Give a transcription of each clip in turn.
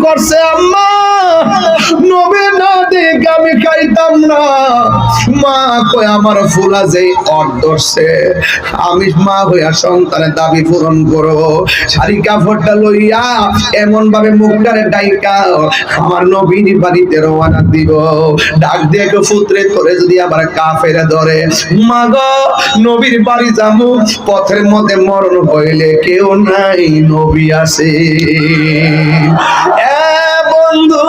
করছে আম্মা নবী না দেখে আমি খাইতাম না। মা কই আমার ফুলা যেই অর্ধছে আমি মা হইয়া সন্তানের দাবি পূরণ করব। শাড়ি কাপড়টা লইয়া এমন ভাবে মুখটারে ডাইকা আমার নবীর বাড়িতে রওনা দিব। ডাক দিয়ে পুত্রে তোরে যদি আবার কাফেরে ধরে মা গো নবীর বাড়ি যাবো, পথের মধ্যে মরণ হইলে কেউ নাই নবী আছে। বন্ধু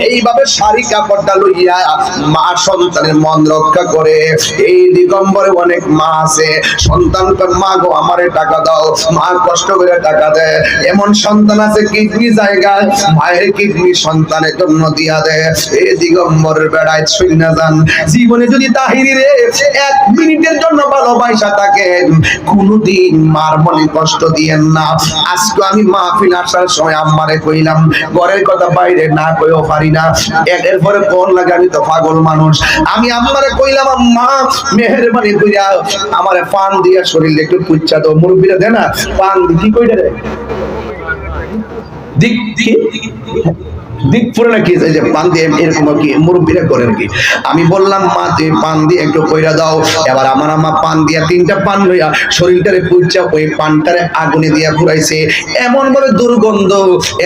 এইভাবে শাড়ি কাপড়টা লইয়া মা সন্তানের মন রক্ষা করে। এই দিগম্বরে অনেক মা আছে, সন্তানকে মা গো আমারে টাকা দাও, মা কষ্ট করে টাকা দেয়। এমন সন্তান আছে কিডনি জায়গায় মায়ের কিডনি সন্তানের জন্য দিয়া দেয়। এই দিগম্বরের বেড়ায় শূন্য যান। জীবনে যদি তাহিরিরে 1 মিনিটের জন্য ভালোবাসা থাকেন কোনদিন মার মনে কষ্ট দিয়েন না। আজকে আমি মাহফিল আসার সময় আম্মারে কইলাম ঘরের কথা বাইরে না কইও পারি না, এরপরে কোন লাগে আমি তো পাগল মানুষ। আমি আম্মারে কইলাম আম্মা মেহেরবানি কইরা আমারে পান দিয়া শরীরে একটু পুচ্ছা দাও। মুরব্বিরা দেয় না পান, কি কইরা রে দিক দিক পুরো নাকি যে পান দিয়ে এরকম কি মুরব্বিরা করে নাকি। আমি বললাম মা তুমি পান দিয়ে একটু কইরা দাও। এবার আমার আম্মা পান দিয়া 3টা পান লইয়া শরীরটারে পুচ্ছা ওই পানটারে আগুনে দিয়া পুরাইছে। এমন ভাবে দুর্গন্ধ,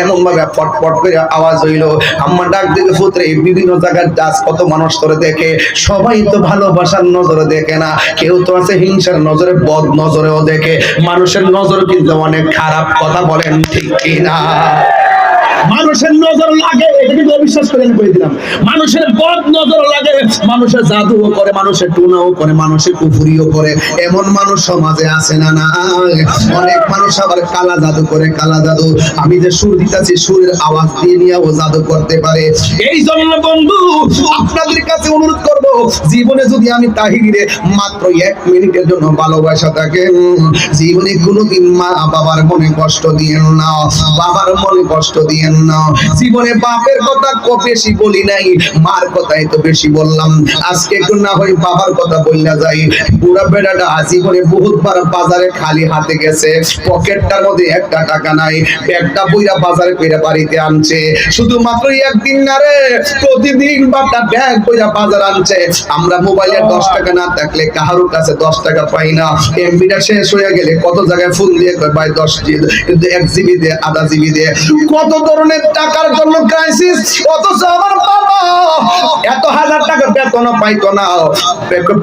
এমন ভাবে পটপট করে আওয়াজ হইলো। আম্মা ডাক দিয়ে পুত্রে বিভিন্ন জায়গার দাস কত মানুষ তোরে দেখে, সবাই তো ভালোবাসার নজরে দেখে না, কেউ তো আছে হিংসার নজরে, বদ নজরেও দেখে। মানুষের নজর কিন্তু অনেক খারাপ, কথা বলেন ঠিক কিনা? মানুষের নজর লাগে, এটা কিন্তু অবিশ্বাস করে আমি বলে দিলাম। মানুষের বদ নজর লাগে, মানুষের জাদুও করে, মানুষের টুনাও করে, মানুষের কুফুরিও করে। এমন মানুষ সমাজে আছে না? না, অনেক মানুষ আবার কালা জাদু করে, কালা জাদু। আমি যে সুর দিতেছি সুরের আওয়াজ দিয়ে নিয়েও জাদু করতে পারে। এই জন্য বন্ধু আপনাদের কাছে অনুরোধ করব, জীবনে যদি আমি তাহিরিরে মাত্র 1 মিনিটের জন্য ভালোবাসা থাকে, জীবনে কোনোদিন মা বাবার মনে কষ্ট দিয়েন না, বাবার মনে কষ্ট দিয়েন না। জীবনে বাপের কথা বেশি বলি নাই, মার কথাই তো বেশি বললাম। আজকে একটু না হয় বাবার কথা বললা যাই। বুড়া বেড়াটা জীবনে বহুতবার বাজারে খালি হাতে গেছে, পকেটটার মধ্যে 1টা টাকা নাই, ব্যাগটা বইরা বাজারে কইরা বাড়িতে আনছে। শুধুমাত্র একদিন না রে, প্রতিদিন বাপটা ব্যাগ বইরা বাজার আনছে। আমরা মোবাইলে 10 টাকা না থাকলে কারোর কাছে 10 টাকা পাই না। এমবিটা শেষ হয়ে গেলে কত জায়গায় ফোন দিয়ে কয় ভাই 10 জিবি, কিন্তু 1 জিবি দে, আধা জিবি দে। কত ধরনের টাকার জন্য ক্রাইসিস। অথচ আমার বাবা এত 1000 টাকা বেতন পাইতো না,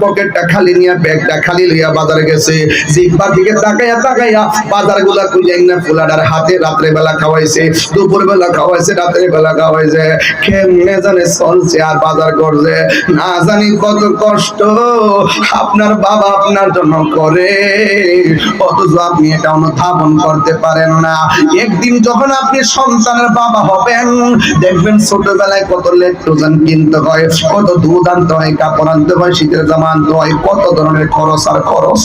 পকেটটা খালি নিয়ে ব্যাগটা খালি লইয়া বাজারে গেছে। জিব্বার দিকে তাকাইয়া তাকাইয়া বাজারগুলা কইলেন না, ফুলাডার হাতে রাত্রে বেলা খাওয়াইছে, দুপুর বেলা খাওয়াইছে, রাত্রে বেলা খাওয়াইছে। কেমনে জানে চলছে আর বাজার করছে, না জানি কত কষ্ট আপনার বাবা আপনার জন্য করে, অথচ আপনি এটা অনুধাবন করতে পারেন না। একদিন যখন আপনি সন্তানের বাবা হবেন দেখবেন ছোটবেলায় কত লেট্টোজেন কিনতে হয়, কত দুধ আনতে হয়, কাপড় আনতে হয়, শীতের জামা আনতে হয়, কত ধরনের খরচ আর খরচ।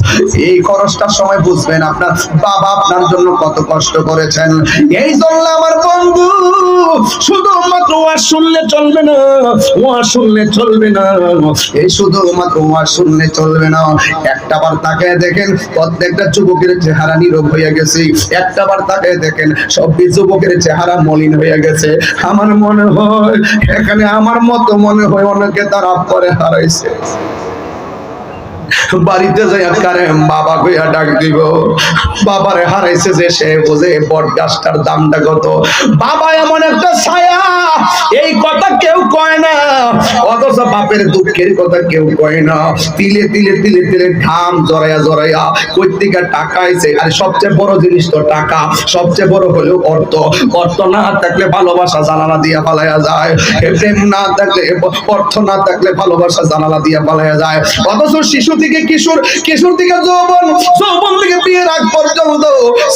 এই খরচটার সময় বুঝবেন আপনার বাবা আপনার জন্য কত কষ্ট করেছেন। এই জন্য আমার বন্ধু শুধুমাত্র ওয়াজ শুনলে চলবে না, ওয়াজ শুনলে চলবে না, এই শুধুমাত্র ওয়াজ শুনলে চলবে না। একটাবার তাকায় দেখেন প্রত্যেকটা যুবকের চেহারা নীরব হয়ে গেছে, একটাবার তাকায় দেখেন সব যুবকের চেহারা মলিন হয়ে গেছে। আমার মনে হয় এখানে আমার মতো মনে হয় অনেকে তারা পরে হারাইছে। বাড়িতে যাই কারে বাবা কইয়া ডাক দিব, বাবারে হারাইছে যে সে বোঝে বট গাছটার দামটা কত। বাবা এমন একটা ছায়া, এই কথা কেউ কয় না, অথচ বাপের দুঃখের কথা কেউ কয় না। তিলে তিলে তিলে তিলে ঘাম জড়াইয়া জড়াইয়া কই থেকে টাকা আইছে। আর সবচেয়ে বড় জিনিস তো টাকা, সবচেয়ে বড় হলো অর্থ। অর্থ না থাকলে ভালোবাসা জানালা দিয়া পালাইয়া যায়, প্রেম না থাকলে, অর্থ না থাকলে ভালোবাসা জানালা দিয়া পালাইয়া যায়। অথচ শিশু থেকে কিশোর, কিশোর থেকে যৌবন, যৌবন থেকে বিয়ের আগ পর্যন্ত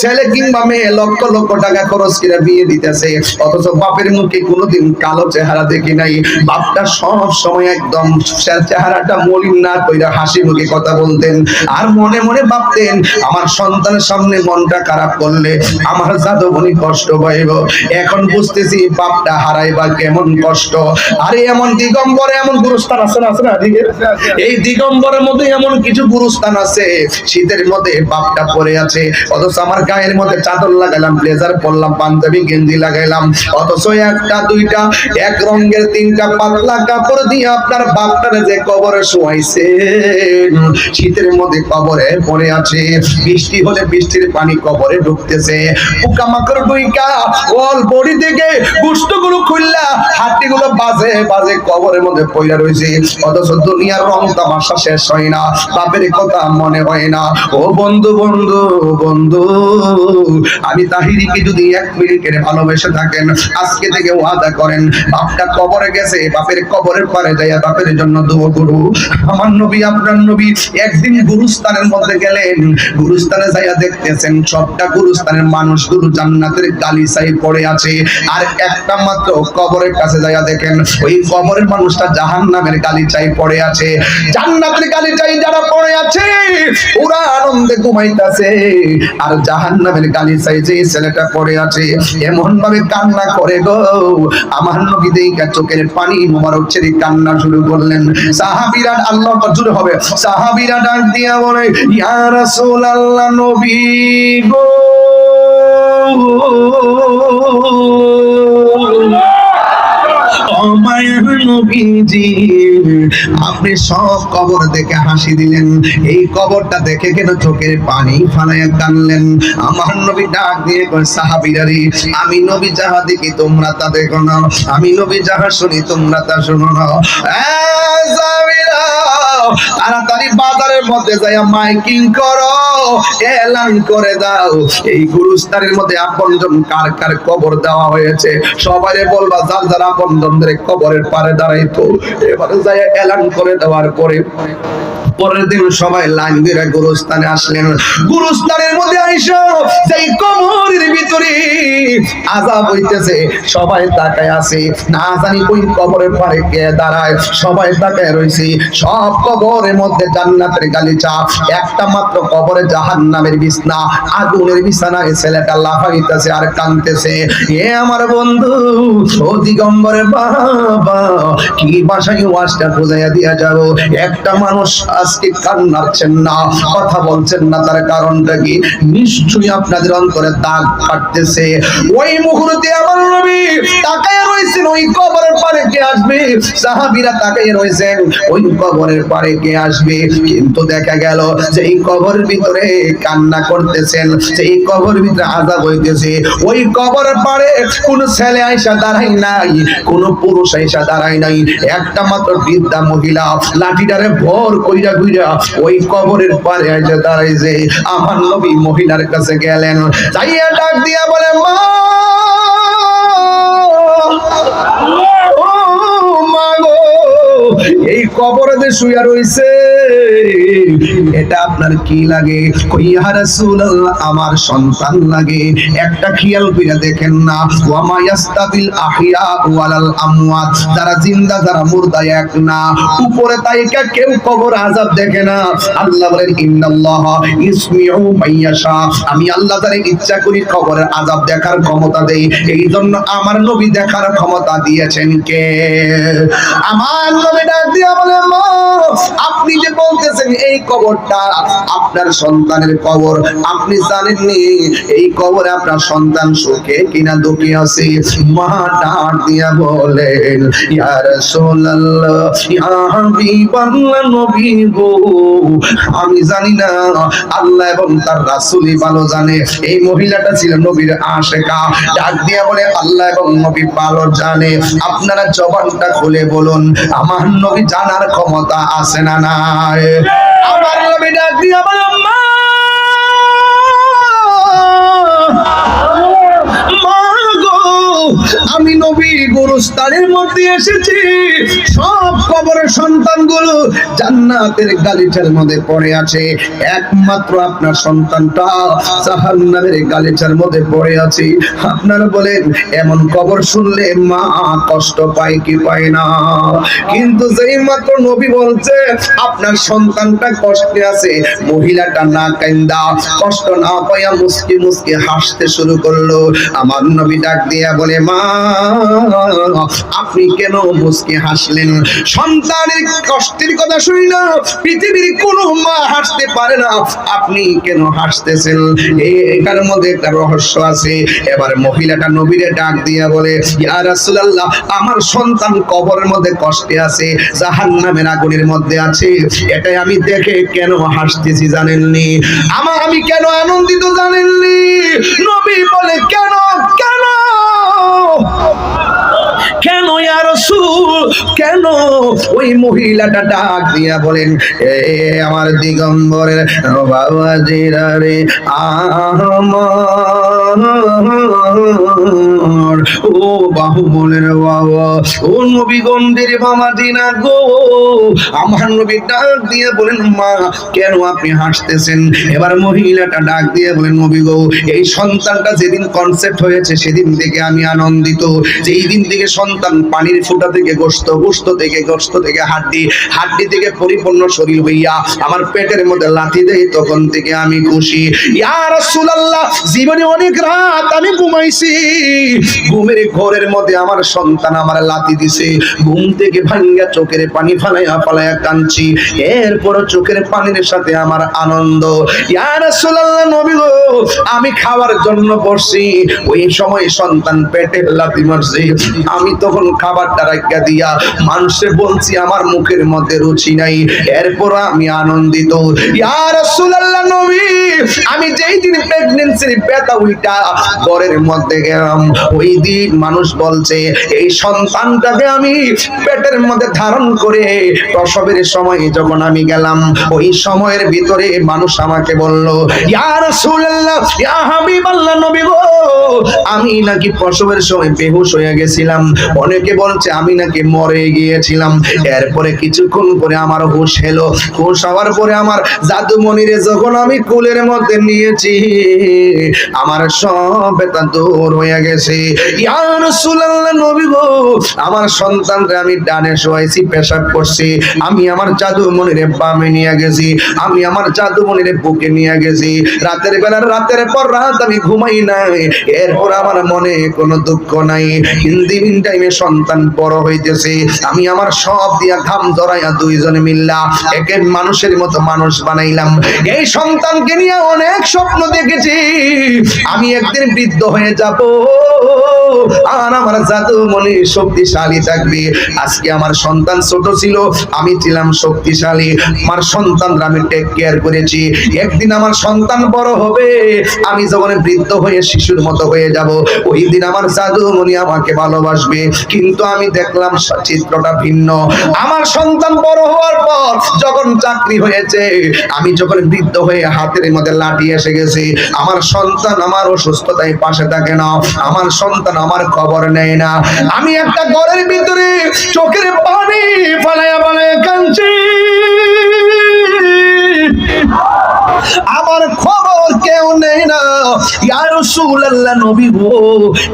ছেলে কিংবা মেয়ে লক্ষ লক্ষ টাকা খরচ করে বিয়ে দিতেছে, অথচ বাপের মুখে কোনোদিন কালো চেহারা দেখি নাই। বাপটা সব সময় একদম চেহারাটা মলিন না কইরা হাসি মুখে কথা বলতেন, আর মনে মনে ভাবতেন আমার সন্তানের সামনে মনটা খারাপ করলে আমার জাদুমণি কষ্ট পাইব। এখন বুঝতেছি বাপটা হারাইবা কেমন কষ্ট। আরে এমন দিগম্বরে এমন গুরুস্থান আছে না এই দিগম্বরের মধ্যে এমন কিছু গুরুস্থান আছে, শীতের মধ্যে বাপটা পরে আছে, অথচ আমার গায়ের মধ্যে চাদর লাগাইলাম, ব্লেজার পরলাম, পাঞ্জাবি গেঞ্জি লাগাইলাম, অথচ একটা দুইটা এক রঙের তিনটা পাতলা কাপড় দিয়ে আপনার বাপটারে যে কবরে শোয়াইছে, শীতের মধ্যে কবরে পড়ে আছে, বৃষ্টি হলে বৃষ্টির পানি কবরে ঢুকতেছে, পোকামাকড় ডুইকা অল বডি থেকে গোশতগুলো খুললা হাড্ডিগুলো বাজে বাজে কবরের মধ্যে পড়ে রয়েছে, অথচ দুনিয়ার রং তামাশা শেষ হয় না, বাপের কথা মনে হয় না। ও বন্ধু বন্ধু বন্ধু, আমি তাহিরিকে যদি 1 মিনিটের ভালোবেসে থাকেন, আজকে থেকে ওয়াদা করেন বাপটা কবরে গেছে, বাপের কবরের পারে যাইয়া বাপের জন্য দোয়া করু। আমার নবী আপনার নবী একদিন গুরুস্থানের মধ্যে গেলেন, গুরুস্থানে যাইয়া দেখতেছেন সবটা গুরুস্থানের মানুষগুলো জান্নাতের গালিচায় পড়ে আছে, আর একটা মাত্র কবরের কাছে যাইয়া দেখেন ওই কবরের মানুষটা জাহান্নামের গালিচায় পড়ে আছে। জান্নাতের গালিচায় যারা পড়ে আছে পুরা আনন্দে ঘুমাইতেছে, আর জাহান্নামের গালিচায় যে ছেলেটা পড়ে আছে এমন ভাবে কান্না করে গো, আমার নবী দেখা চোখের পানি মোবারক ছেড়ে কান্না শুরু করলেন। সাহাবীরা আল্লাহ জুড়ে হবে, সাহাবীরা ডাক দিয়া বলে ইয়া রাসূলুল্লাহ, নবী গো আপনি সব কবর দেখে হাসি দিলেন, এই কবরটা দেখে কেন চোখের পানি ফালাইয়া কানলেন? আমার নবী ডাক দিয়ে কয় সাহাবীরা রে, আমি নবী যাহা দেখি তোমরা তা দেখো না, আমি নবী যাহা শুনি তোমরা তা শুনো না। সাহাবীরা তাড়াতাড়ি বাজারের মধ্যে যাইয়া মাইকিং করো, এলান করে দাও এই গুরুস্থানের মধ্যে আপনজন কার কার কবর দেওয়া হয়েছে, সবাইরে বলবা যার যার আপনজনদের কবরের পারে দাঁড়াইতো। এবারে যাইয়া এলান করে দেওয়ার পরে পরের দিন সবাই লাইন দিয়ে গুরুস্থানে আসলেন। গুরুস্থানের মধ্যে আইসা সেই কবরের ভিতরে আযাব হইতেছে, সবাই তাকায় আছে, না জানি কোন কবরের পারে কে দাঁড়ায়, সবাই তাকায় রইছে। সব কবরের মধ্যে জান্নাতের গালিচা, একটা মাত্র কবরে জাহান্নামের বিছনা, আগুনের বিছানায় ছেলেটা লাফাইতেছে আর কাঁদতেছে। এ আমার বন্ধু ও দিগম্বরের বাবা, কি ভাষায় ওয়াজটা বুঝাইয়া দিয়া যাবো? একটা মানুষ আজকে কান্নাচ্ছেন না, কথা বলছেন না, তার কারণটা কি? নিশ্চয়ই আপনাদের অন্তরে দাগ কাটতেছে। ওই মুহূর্তে আমার নবী তাকায় রইছেন ওই কবরের পারে কে আসবে, সাহাবীরা তাকায় রইছেন ওই কবরের পারে কে আসবে, কিন্তু দেখা গেল যে এই কবরের ভিতরে কান্না করতেছেন, সেই কবরের ভিতরে আযাব হইতেছে, ওই কবরের পারে কোন ছেলে আইসা দাঁড়ায় নাই, কোন পুরুষ আইসা দাঁড়ায় নাই, একটা মাত্র বৃদ্ধা মহিলা লাঠিটারে ভর কইরা কইরা ওই কবরের পারে আইসা দাঁড়াইছে। আমার নবী মহিলার কাছে গেলেন, যাইয়া ডাক দিয়া বলে মা, এই কবরে যে শুয়া রইছে এটা আপনার কি লাগে? কই ইয়া রাসূলুল্লাহ, আমার সন্তান লাগে। একটা খেয়াল কইরা দেখেন না, ওয়া মা ইয়াস্তাবিল আহইয়া ওয়ালাল আমওয়াত, যারা জিন্দা যারা মুর্দা এক না, উপরে তাইকা কেউ কবর আযাব দেখে না। আল্লাহ বলেন ইন্নাল্লাহ ইসমিউ মাইয়াশা, আমি আল্লাহ যারে ইচ্ছা করি কবরের আযাব দেখার ক্ষমতা দেই, এই জন্য আমার নবী দেখার ক্ষমতা দিয়েছেন কে? আমার নবী ডাক দিয়া বলে মা, আপনি যে বলতেছেন এই কবরটা আপনার সন্তানের কবর, আপনি জানেননি এই কবরে আপনার সন্তান সুখে কিনা দুঃখে আছে? মা ডাক দিয়া বলেন ইয়া রাসূলুল্লাহ, ইয়া হাবিবাল্লাহ, নবী গো, আমি জানি না, আল্লাহ এবং তার রাসূলই ভালো জানে। এই মহিলাটা ছিল নবীর আশিকা, ডাক দিয়া বলে আল্লাহ এবং নবী ভালো জানে, আপনারা জবানটা খুলে বলুন আমার নবী জানার ক্ষমতা আছে না নাই? আমার নবী ডাক দিয়া বলে মা, আমি নবী গোরস্থানের মধ্যে এসেছি, সব কবরের সন্তানগুলো জান্নাতের গালিচার মধ্যে পড়ে আছে, একমাত্র আপনার সন্তানটা জাহান্নামের গালিচার মধ্যে পড়ে আছে। আপনারা বলেন এমন কবর শুনলে মা কষ্ট পায় কি পায় না? কিন্তু যেই মাত্র নবী বলছে আপনার সন্তানটা কষ্টে আছে, মহিলাটা না কান্দা কষ্ট না পাইয়া মুস্কি মুস্কি হাসতে শুরু করলো। আমার নবী ডাক দিয়া বলে, মা আপনি কেন মুস্কি হাসলেন? সন্তানের কষ্টের কথা শুনি না পৃথিবীর কোনো মা হাসতে পারে না, আপনি কেন হাসতেছেন? এটার মধ্যে একটা রহস্য আছে। এবার মহিলাটা নবীরে ডাক দিয়া বলে, ইয়া রাসূলুল্লাহ, আমার সন্তান কবরের মধ্যে কষ্টে আছে, জাহান্নামের আগুনের মধ্যে আছে, এটাই আমি দেখে কেন হাসতেছি জানেননি? আমি কেন আনন্দিত জানেননি? নবী বলে, কেন কেন কেন ইয়া রাসূল কেন? ওই মহিলাটা ডাক দিয়া বলেন, আমার দিগম্বরের বাবাজিরা রে, আমার ও বাহুবলের বাবা, ও নবীগণের বাবাজিনা গো। আমার নবী ডাক দিয়ে বলেন, মা কেন আপনি হাসতেছেন? এবার মহিলাটা ডাক দিয়ে বলেন, নবী গো, এই সন্তানটা যেদিন কনসেপ্ট হয়েছে সেদিন থেকে আমি আনন্দিত। যেই দিন থেকে সন্তান পানির ফোঁটা থেকে গোশত, গোশত থেকে গোশত থেকে হাড্ডি, হাড্ডি থেকে পরিপূর্ণ শরীর হইয়া আমার পেটের মধ্যে লাথি দেয়, তখন থেকে আমি খুশি। ইয়া রাসূলুল্লাহ, জীবনে অনেক রাত আমি ঘুমাইছি, ঘুমের ঘরের মধ্যে আমার সন্তান আমার লাথি দিছে, ঘুম থেকে ভাঙ্গা চোখের পানি ফালাইয়া ফালাইয়া কাঁদছি, এরপর চোখের পানির সাথে আমার আনন্দ। ইয়া রাসূলুল্লাহ, নবী গো, আমি খাওয়ার জন্য বসছি, ওই সময় সন্তান পেটে লাথি মারছে, আমি তখন খাবারটা রাখা দিয়া মানুষে বলছি আমার মুখের মধ্যে রুচি নাই, এরপর আমি আনন্দিত। ইয়া রাসূলুল্লাহ, নবী, আমি যেই দিন প্রেগন্যান্সির ব্যথা উইটা ঘরের মধ্যে গেলাম, ওই দিন মানুষ বলছে এই সন্তানটাকে আমি পেটের মধ্যে ধারণ করে প্রসবের সময় যখন আমি গেলাম, ওই সময়ের ভিতরে মানুষ আমাকে বলল, ইয়া রাসূলুল্লাহ, ইয়া হাবিবাল্লাহ, নবী গো, আমি নাকি প্রসবের সময় বেহুশ হয়ে গেছিলাম, অনেকে বলছে আমি নাকি মরে গিয়েছিলাম। এরপরে কিছুক্ষণ পরে আমার হুঁশ এলো, হুঁশ হওয়ার পরে আমার জাদুমণিরে যখন আমি কুলের মধ্যে নিয়েছি, আমার সব ব্যথা দূর হয়ে গেছে। ইয়া রাসূলুল্লাহ, নবী গো, আমার সন্তানকে আমি ডানে শোয়াইছি, পেশাব করছি, আমি আমার জাদুমণিরে বামে নিয়ে গেছি, আমি আমার জাদুমণিরে বুকে নিয়ে গেছি, রাতের বেলা রাতের পর রাত আমি ঘুমাই নাই, এরপর আমার মনে কোনো দুঃখ নাই। ইন টাইমে সন্তান বড় হইতেছে, আমি আমার সব দিয়া ঘাম জড়াইয়া দুইজনে মিল্লা একে মানুষের মতো মানুষ বানাইলাম। এই সন্তানকে নিয়ে অনেক স্বপ্ন দেখেছি, আমি একদিন বৃদ্ধ হয়ে যাব আর আমার জাদুমণি শক্তিশালী থাকবে। আজকে আমার সন্তান ছোট ছিল, আমি ছিলাম শক্তিশালী, আমার সন্তানরা আমি টেক কেয়ার করেছি। একদিন আমার সন্তান বড় হবে, আমি যখন বৃদ্ধ হয়ে শিশুর মতো হয়ে যাব, ওই দিন আমার জাদুমণি আমাকে ভালোবাসবে। কিন্তু আমি দেখলাম চিত্রটা ভিন্ন। আমার সন্তান বড় হওয়ার পর যখন চাকরি হয়েছে, আমি যখন বৃদ্ধ হয়ে হাতের মধ্যে লাঠি এসে গেছে, আমার সন্তান আমার অসুস্থতায় পাশে থাকে না, আমার সন্তান আমার খবর নেয় না। আমি একটা ঘরের ভিতরে চোখের পানি ফালাইয়া ফালাইয়া কাঁদছি, আমার খবর কেউ নেই না। ইয়া রাসূলুল্লাহ, নবী গো,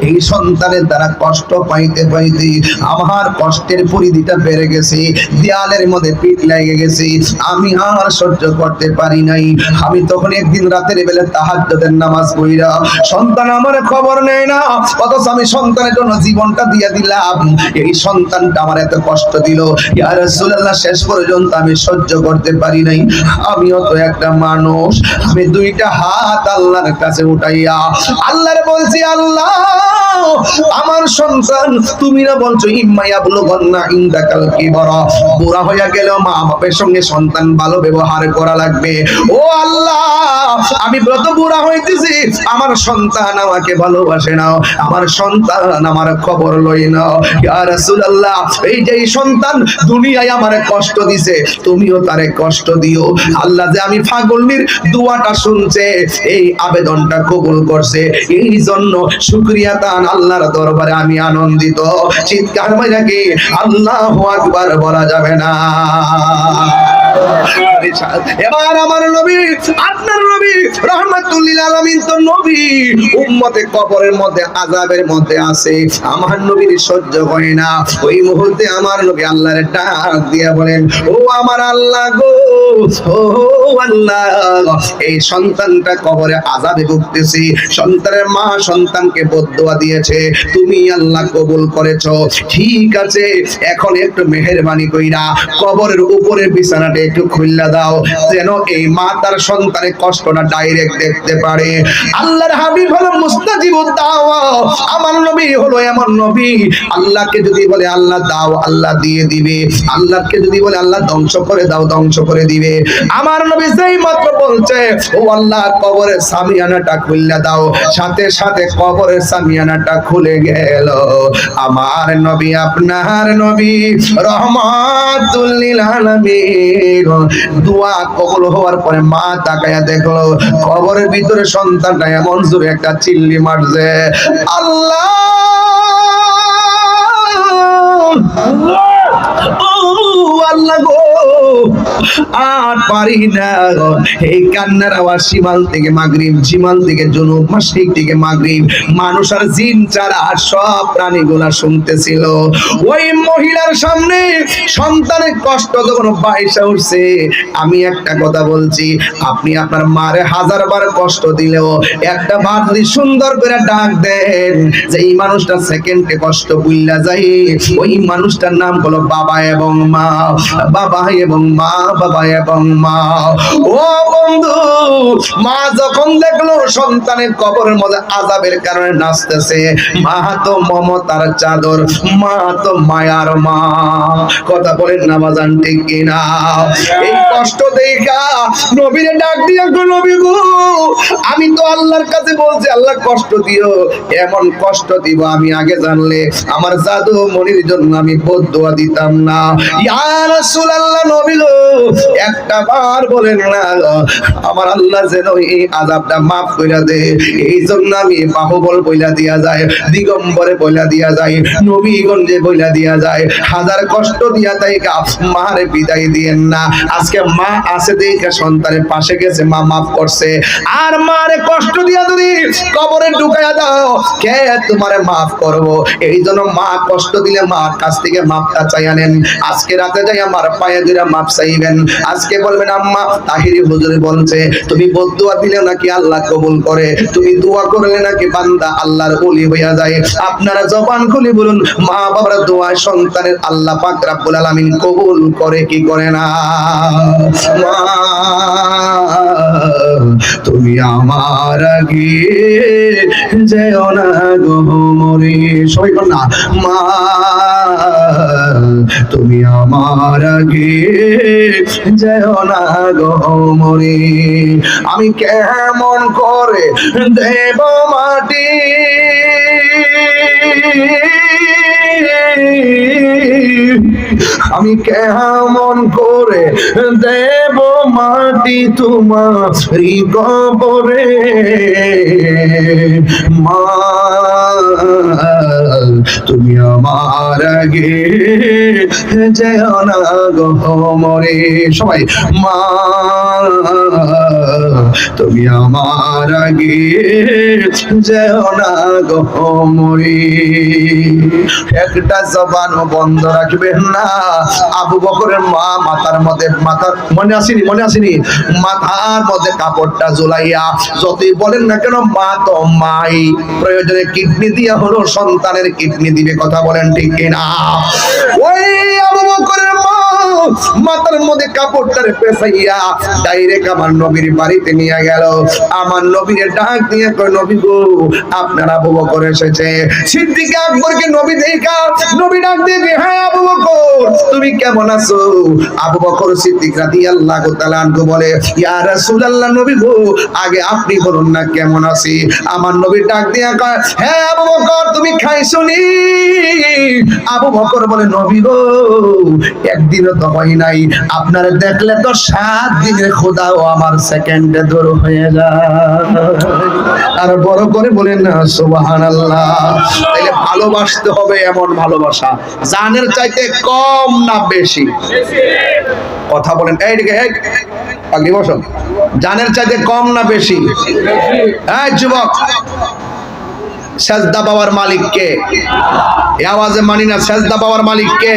এই সন্তানের দ্বারা কষ্ট পাইতে পাইতে আমার কষ্টের পরিধিটা বেড়ে গেছে, দেয়ালের মধ্যে পিঠ লেগে গেছে, আমি আর সহ্য করতে পারি নাই। আমি তখন একদিন রাতের বেলা তাহাজ্জুদের নামাজ পড়িয়া, সন্তান আমার খবর নেয় না, অথচ আমি সন্তানের জন্য জীবনটা দিয়ে দিলাম, এই সন্তানটা আমার এত কষ্ট দিল। ইয়া রাসূলুল্লাহ, শেষ পর্যন্ত আমি সহ্য করতে পারি নাই। আমিও তো একটা মানুষ, আমি দুইটা হাত আল্লাহর কাছে উঠাইয়া আল্লাহরে বলছি, আল্লাহ, আমার সন্তান তুমি না বলছো ইম্মাইয়া বুলুগান্না ইনদাকাল কিবরা, বুড়া হইয়া গেল মা বাপের সঙ্গে সন্তান ভালো ব্যবহার করা লাগবে। ও আল্লাহ, আমি ব্রত বুড়া হইতেছি, আমার সন্তান আমাকে ভালোবাসে না, আমার সন্তান আমার খবর লই না। ইয়া রাসূলুল্লাহ, এই যে সন্তান দুনিয়ায় আমারে কষ্ট দিছে, তুমিও তারে কষ্ট দিও। আল্লাহ যে আমি পাগলনির দোয়াটা শুনছে, এই আবেদনটা কবুল করছে। করছে, এই জন্য শুকরিয়া তান আল্লাহর দরবারে আমি আনন্দিত। চিৎকার মাইরা কি আল্লাহু আকবার বলা যাবে না? এবার আমার নবী, আপনার নবী রাহমাতুল লিল আলামিন তো নবী, উম্মতে কবরের মধ্যে আযাবের মধ্যে আছে, আমার নবীর সহ্য হয় না। ওই মুহূর্তে আমার নবী আল্লাহর ডাক দিয়া বলেন, ও আমার আল্লাহ গো, ও আল্লাহ, এই সন্তানটা কবরে আযাবে ভুগতেছে, সন্তানের মা সন্তানকে বদদুয়া দিয়েছে, তুমি আল্লাহ কবুল করেছো, ঠিক আছে, এখন একটু মেহেরবানি কইরা কবরের উপরের বিছানাটা একটু খুললা দাও, যেন এই মা তার সন্তানের কষ্টটা ডাইরেক্ট দেখতে পারে। আল্লাহর হাবিব হলো মুস্তাজিবুদ দাওয়া, আমার নবী হলো এমন নবী, আল্লাহকে যদি বলে আল্লাহ দাও, আল্লাহ দিয়ে দিবে, আল্লাহকে যদি বলে আল্লাহ ধ্বংস করে দাও, ধ্বংস করে দিবে। আমার নবী যেই মাত্র বলছে ও আল্লাহ কবরের সামিয়ানাটা খুললা দাও, সাথে সাথে কবরের সামিয়ানাটা খুলে গেল। আমার নবী, আপনার নবী রহমাতুল লিল আলামিন দোয়া কবুল হওয়ার পরে মা তাকায়া দেখলো কবরের ভিতরে সন্তানটা এমন জোরে একটা চিল্লি মারছে, আল্লাহ আল্লাহ গো, আর পারি না। এই কান্নার আওয়াজ শিমাল থেকে মাগরিব, শিমাল থেকে জুনুব, মাশরিক থেকে মাগরিব, মানুষ আর জিন ছাড়া সব প্রাণীগুলা শুনতেছিল। ওই মহিলার সামনে সন্তানের কষ্ট যখন বাইসা উঠছে, আমি একটা কথা বলছি, আপনি আপনার মারে 1000 বার কষ্ট দিলেও একটা বার যদি সুন্দর করে ডাক দেন যে এই মানুষটা সেকেন্ডে কষ্ট ভুইলা যায়, ওই মানুষটার নাম হলো বাবা এবং মা, বাবা এবং মা, বাবা এবং মা। ও বন্ধু, মা যখন দেখলো সন্তানের কবরের মধ্যে আযাবের কারণে নাচতেছে, মা তো মমতার চাদর, মা তো মায়ার মা, কথা বলেন না বাজান, ঠিক কিনা? এই কষ্ট দেখা নবীরে ডাক দিয়া গো, নবী গো, আমি তো আল্লাহর কাছে বলছি আল্লাহ কষ্ট দিও, এমন কষ্ট দিব আমি আগে জানলে আমার জাদু মনির জন্য আমি বদদুয়া দিতাম না। ইয়া রাসূলুল্লাহ, নবী গো, একটা বার বলেন না আমার আল্লাহ যেন এই আযাবটা মাফ কইরা দে, এই জন্য আমি বাহুবল বইলা দিয়া যায়, দিগম্বরে বইলা দিয়া যায়, নবীগঞ্জে বইলা দিয়া যায়, 1000 কষ্ট দিয়া তাইকা মারে বিদায় দিয়েন না। আজকে মা আছে দেখে সন্তানের পাশে গেছে, মা মাফ করছে, আর মারে কষ্ট দিয়া যদি কবরে ঢুকায়া দাও, কে তোমারে মাফ করব? এই জন্য মা কষ্ট দিলে মার কাছ থেকে মাফটা চাইয়া নেন। আজকে রাতে যাই আমার পায়ে ধরে মাফ চাইবেন, আজকে বলবেন আম্মা তাহিরি হুজুর বলছে তুমি বদদুয়া দিলে নাকি আল্লাহ কবুল করে, তুমি দোয়া করলে নাকি বান্দা আল্লাহর ওলি হইয়া যায়। আপনারা জবান খুলে বলুন, মা বাবার দোয়া সন্তানের আল্লাহ পাক রব্বুল আলামিন কবুল করে কি করে না? মা তুমি আমার আগে যেও না গো মরি, সবাই বল না, মা তুমি আমার আগে যেও না গো মরি, আমি কেমন করে দেব মাটি, আমি কেমন করে দেব মাটি তোমারই কবরে, মা তুমি আমার আগে যেও না গো মরে, সবাই মা তুমি আমার আগে যেও না গো মরে। একটা জবান বন্ধ রাখবেন না। আবু বকরের মা মাথার মধ্যে, মাথার মনে আসেনি, মনে আসেনি, মাথার মধ্যে কাপড়টা ঝুলাইয়া যতই বলেন না কেন মা তো মাই, প্রয়োজনে কিডনি দিয়া হলো সন্তানের কিডনি দিবে, কথা বলেন ঠিক কিনা? ওই আবু বকরের মা মাথার মধ্যে কাপড়টারে পেছাইয়া ডাইরেক্ট আমার নবীর বাড়িতে নিয়ে গেল। আমার নবীর ডাক দিয়ে কই, নবী গো আপনার আবু বকর এসেছে। সিদ্দিক আকবরকে নবী দেখা নবী ডাক দিয়ে, হ্যাঁ আবু বকর তুমি কেমন আছো? আবু বকর সিদ্দিক রাদিয়াল্লাহু তাআলা আনহু বলে, ইয়া রাসূলুল্লাহ, নবী গো, আগে আপনি বলুন না কেমন আছি। আমার নবী ডাক দিয়া কয়, হ্যাঁ আবু বকর, তুমি খাইছনি? আবু বকর বলে, নবী গো, একদিনও তো হয় নাই, আপনারে দেখলে তো 7 দিনের খোদাও আমার সেকেন্ডে দূর হয়ে যায়। আর বড় করে বলেন না সুবহানাল্লাহ। তাইলে ভালোবাসতে হবে এমন ভালোবাসা জানের চাইতে কম না বেশি? কথা বলেন, এইদিকে আগে বসো। জানের চাইতে কম না বেশি? এই যুবক, সেজদা পাওয়ার মালিক কে? এই আওয়াজে মানি না, সেজদা পাওয়ার মালিক কে?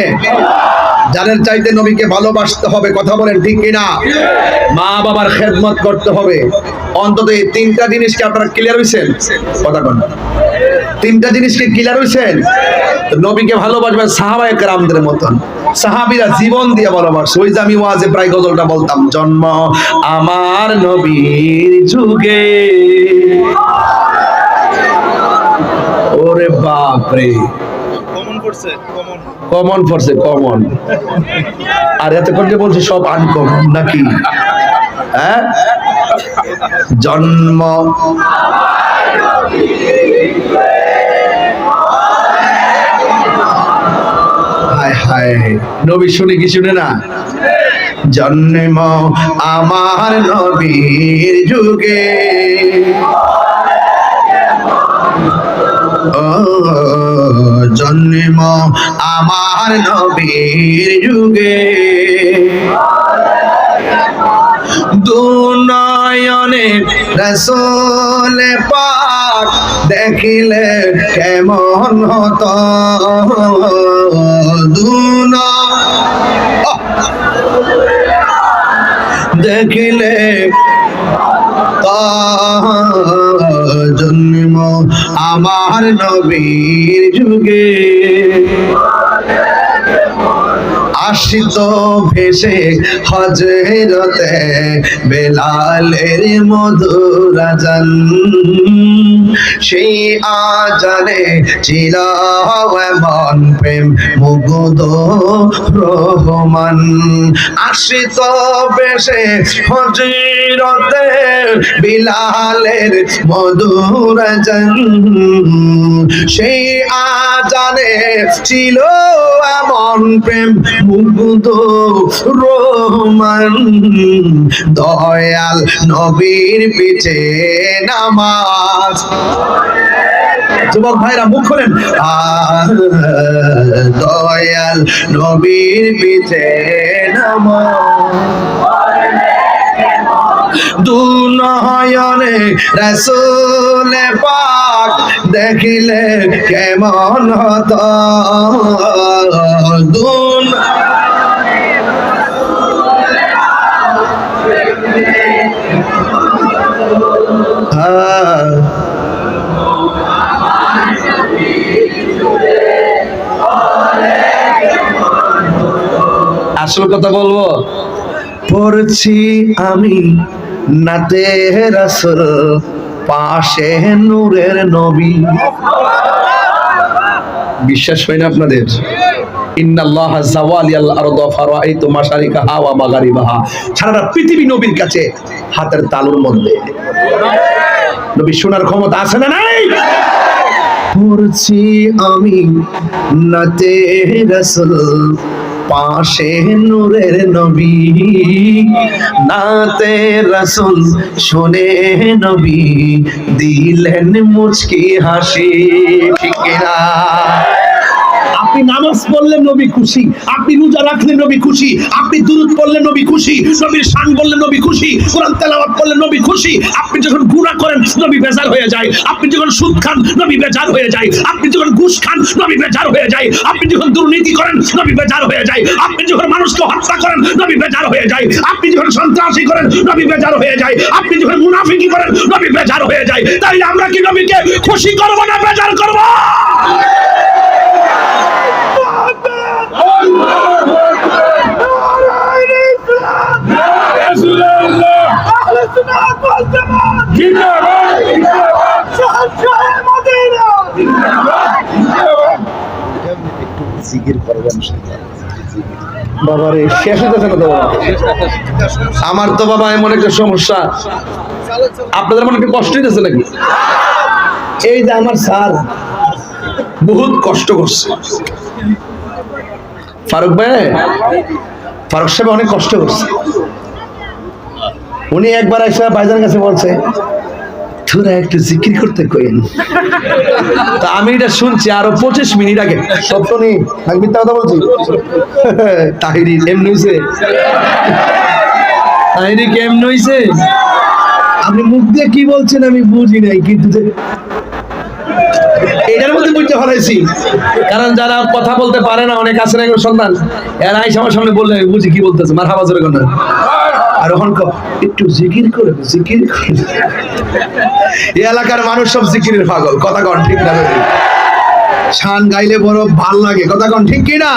জানের চাইতে নবীকে ভালোবাসতে হবে। কথা বলেন ঠিক কিনা? মা বাবার খেদমত করতে হবে। অন্তত এই 3টা জিনিস কি আপনারা ক্লিয়ার হইছেন? কথা বলেন, 3টা জিনিস কি ক্লিয়ার হইছেন? নবীকে ভালোবাসবেন সাহাবায়ে কেরামদের মতন। সাহাবীরা জীবন দিয়ে ভালোবাসে। ওই যে আমি ওয়াজে প্রায় গজলটা বলতাম, জন্ম আমার নবীর যুগে। ওরে বাপ রে, কমন পড়ছে, কমন। আর এতক্ষণ যে বলছি সব আনকমন নাকি? হ্যাঁ, জন্ম হায় হায়, নবী শুনে কি শুনে না? জন্ম আমার নবীর যুগে, জন্ম আমার নবীর যুগে, দুনয়নে রাসূল পাক দেখিলে কেমন হতো, দেখিলে জন্ম আমার নবীর যুগে, আসিত ভেসে হযরতে বেলালের মধুর আযান, সেই আযানে ছিল এমন প্রেম মুগ্ধ রহমান। আসিত ভেসে হযরতে বেলালের মধুর আযান, সেই আযানে ছিল এমন প্রেম মুগ্ধ রহমান। দয়াল নবীর পিছে নামাজ, যুবক ভাইরা মুখ খোলেন, দয়াল নবীর পিছে নামাজ, দুনয়নে রাসূল পাক দেখিলে কেমন হতো, আসল কথা বলবো, পড়ছি আমি নাতে রাসূল, পাশে নূরের নবী। বিশ্বাস হয় না আপনাদের? ইন্নাল্লাহা যাওয়ালিয়াল আরদা ফারাআইতু মাশারিকাহা ওয়া মাগারিবাহা, সারা পৃথিবী নবীর কাছে হাতের তালুর মধ্যে। নবী শোনার ক্ষমতা আছে না নাই? পড়ছি আমি নাতে রাসূল, পাশে নূরের নবী, নাতে রাসূল শুনে নবী দিলেন মুচকি হাসি। ঠিক কিনা? আপনি নামাজ পড়লে নবী খুশি, আপনি রোজা রাখলে নবী খুশি, আপনি দুরূদ পড়লে নবী খুশি, নবীর শান বললে নবী খুশি, কোরআন তেলাওয়াত করলে নবী খুশি। আপনি যখন গুনাহ করেন নবী বেজার হয়ে যায়, আপনি যখন সুদ খান নবী বেজার হয়ে যায়, আপনি যখন ঘুষ খান নবী বেজার হয়ে যায়, আপনি যখন দুর্নীতি করেন নবী বেজার হয়ে যায়, আপনি যখন মানুষকে হত্যা করেন নবী বেজার হয়ে যায়, আপনি যখন সন্ত্রাসী করেন নবী বেজার হয়ে যায়, আপনি যখন মুনাফিকি করেন নবী বেজার হয়ে যায়। তাই আমরা কি নবীকে খুশি করব না বেজার করব? জিকির করবেন। বাবারে শেষ হইতেছে না তো বাবা। আমার তো বাবা এমন একটা সমস্যা, আপনাদের মনে একটু কষ্ট হইতেছে নাকি? এই যে আমার স্যার বহুত কষ্ট করছে, ফারুক ভাই, ফারুক সাহেব অনেক কষ্ট করছে। উনি একবার এসে ভাইজানের কাছে বলছে তোরা একটু জিকির করতে কইন। তা আমি এটা শুনছি আরো 25 মিনিট আগে। সত্য নেই আমি মিথ্যা কথা বলছি? তাহিরি এমনি হইছে, তাহিরি কেমন হইছে? আপনি মুখ দিয়ে কি বলছেন আমি বুঝি নাই, কিন্তু এটার মধ্যে বুঝতে পারাইছি। কারণ যারা কথা বলতে পারে না, অনেক আছে না এগুলো সন্তান, এরা আইসা আমার সামনে বললে বুঝি কি বলতেছে, মারহাবা জোরে কোন। আর ওখান একটু জিকির করে, জিকির করে। এই এলাকার মানুষ সব জিকিরের পাগল, কথা কন ঠিক না? শান গাইলে বড় ভাল লাগে, কথা কন ঠিক কি না?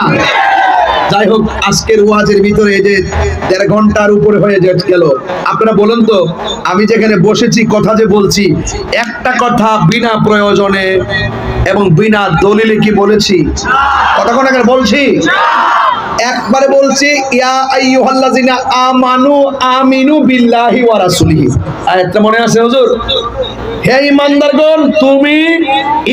যাই হোক, আজকের ওয়াজের ভিতরে এই যে 1.5 ঘন্টার উপরে হয়ে গেল, আপনারা বলেন তো আমি যেখানে বসেছি কথা যে বলছি, একটা কথা বিনা প্রয়োজনে এবং বিনা দলিলে কি বলেছি? কথা কোন এখানে বলছি? একবারে বলছি ইয়া আইয়ুহাল্লাযিনা আমানু আমিনু বিল্লাহি ওয়া রাসূলিহি। আয়াতটা মনে আছে হুজুর? হে ঈমানদারগণ তুমি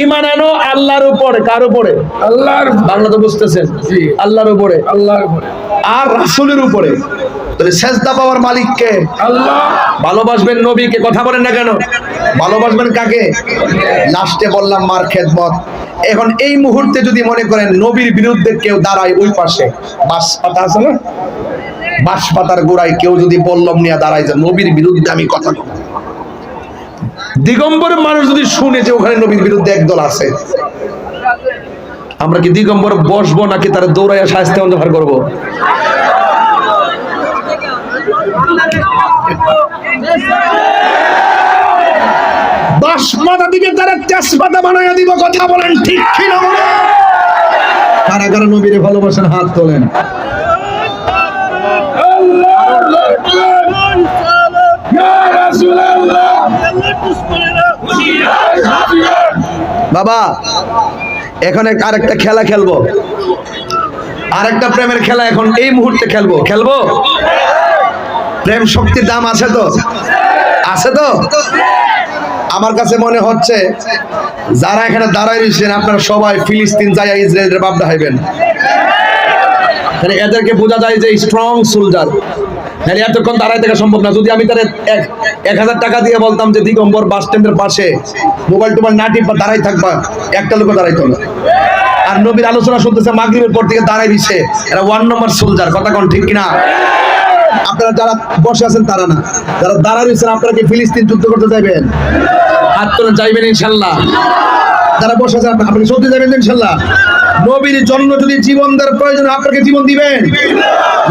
ঈমান আনো আল্লাহর উপরে। কার উপরে? আল্লাহর। বাংলা তো বুঝতেছেন? জি, আল্লাহর উপরে, আল্লাহর উপরে আর রাসূলের উপরে। তাহলে সেজদা পাওয়ার মালিক কে? আল্লাহ। ভালোবাসবেন নবীকে, কথা বলেন না কেন? ভালোবাসবেন কাকে? লাস্টে বললাম মার খেদমত। এখন এই মুহূর্তে যদি মনে করেন নবীর বিরুদ্ধে কেউ দাঁড়ায়, ওই পাশে বাঁশ পাতা আছে না, বাঁশ পাতার গোড়ায় কেউ যদি বল্লম নিয়ে দাঁড়ায় যে নবীর বিরুদ্ধে আমি কথা বলবো, দিগম্বর মানুষ যদি শুনে যে ওখানে নবীর বিরুদ্ধে একদল আছে, আমরা কি দিগম্বর বসবো নাকি তারা দৌড়াইয়া শাস্তি অন্ধকার করবো? বাঁশপাতা দিকে তারা তেজপাতা বানাইয়া দিব, কথা বলেন ঠিক কি না? কারা কারা নবীরে ভালোবাসেন হাত তোলেন। বাবা এখন আরেকটা খেলা খেলবো, আরেকটা প্রেমের খেলা এখন এই মুহূর্তে খেলবো। প্রেম শক্তির দাম আছে তো? আছে তো? আমার কাছে মনে হচ্ছে যারা এখানে দাঁড়ায় রয়েছেন আপনারা সবাই ফিলিস্তিন যাইয়া ইসরায়েলের বাপ দেখাইবেন। এদেরকে বোঝা যায় যে স্ট্রং সোলজার। এতক্ষণ দাঁড়ায় থাকা সম্ভব না। যদি আমি তার 1000 টাকা দিয়ে বলতাম যে দিগম্বর বাস স্ট্যান্ডের পাশে মোবাইল টোবাইল না টিপা দাঁড়াই থাকবা, একটা লোক দাঁড়াইতো না। আর নবীর আলোচনা শুনতেছে মাগরিবের পর থেকে দাঁড়াই দিচ্ছে, এরা 1 নম্বর সোলজার, কথা কোন ঠিক কিনা? আপনারা যারা বসে আছেন তারা না, যারা দাঁড়ায় রয়েছেন আপনারা কি ফিলিস্তিন যুদ্ধ করতে যাবেন? হাত তুলে যাইবেন ইনশাল্লাহ? যারা বসে আছেন আপনি সত্যি যাবেন ইনশাল্লাহ? নবীর জন্য যদি জীবন দেওয়ার প্রয়োজন আপনাকে জীবন দিবেন?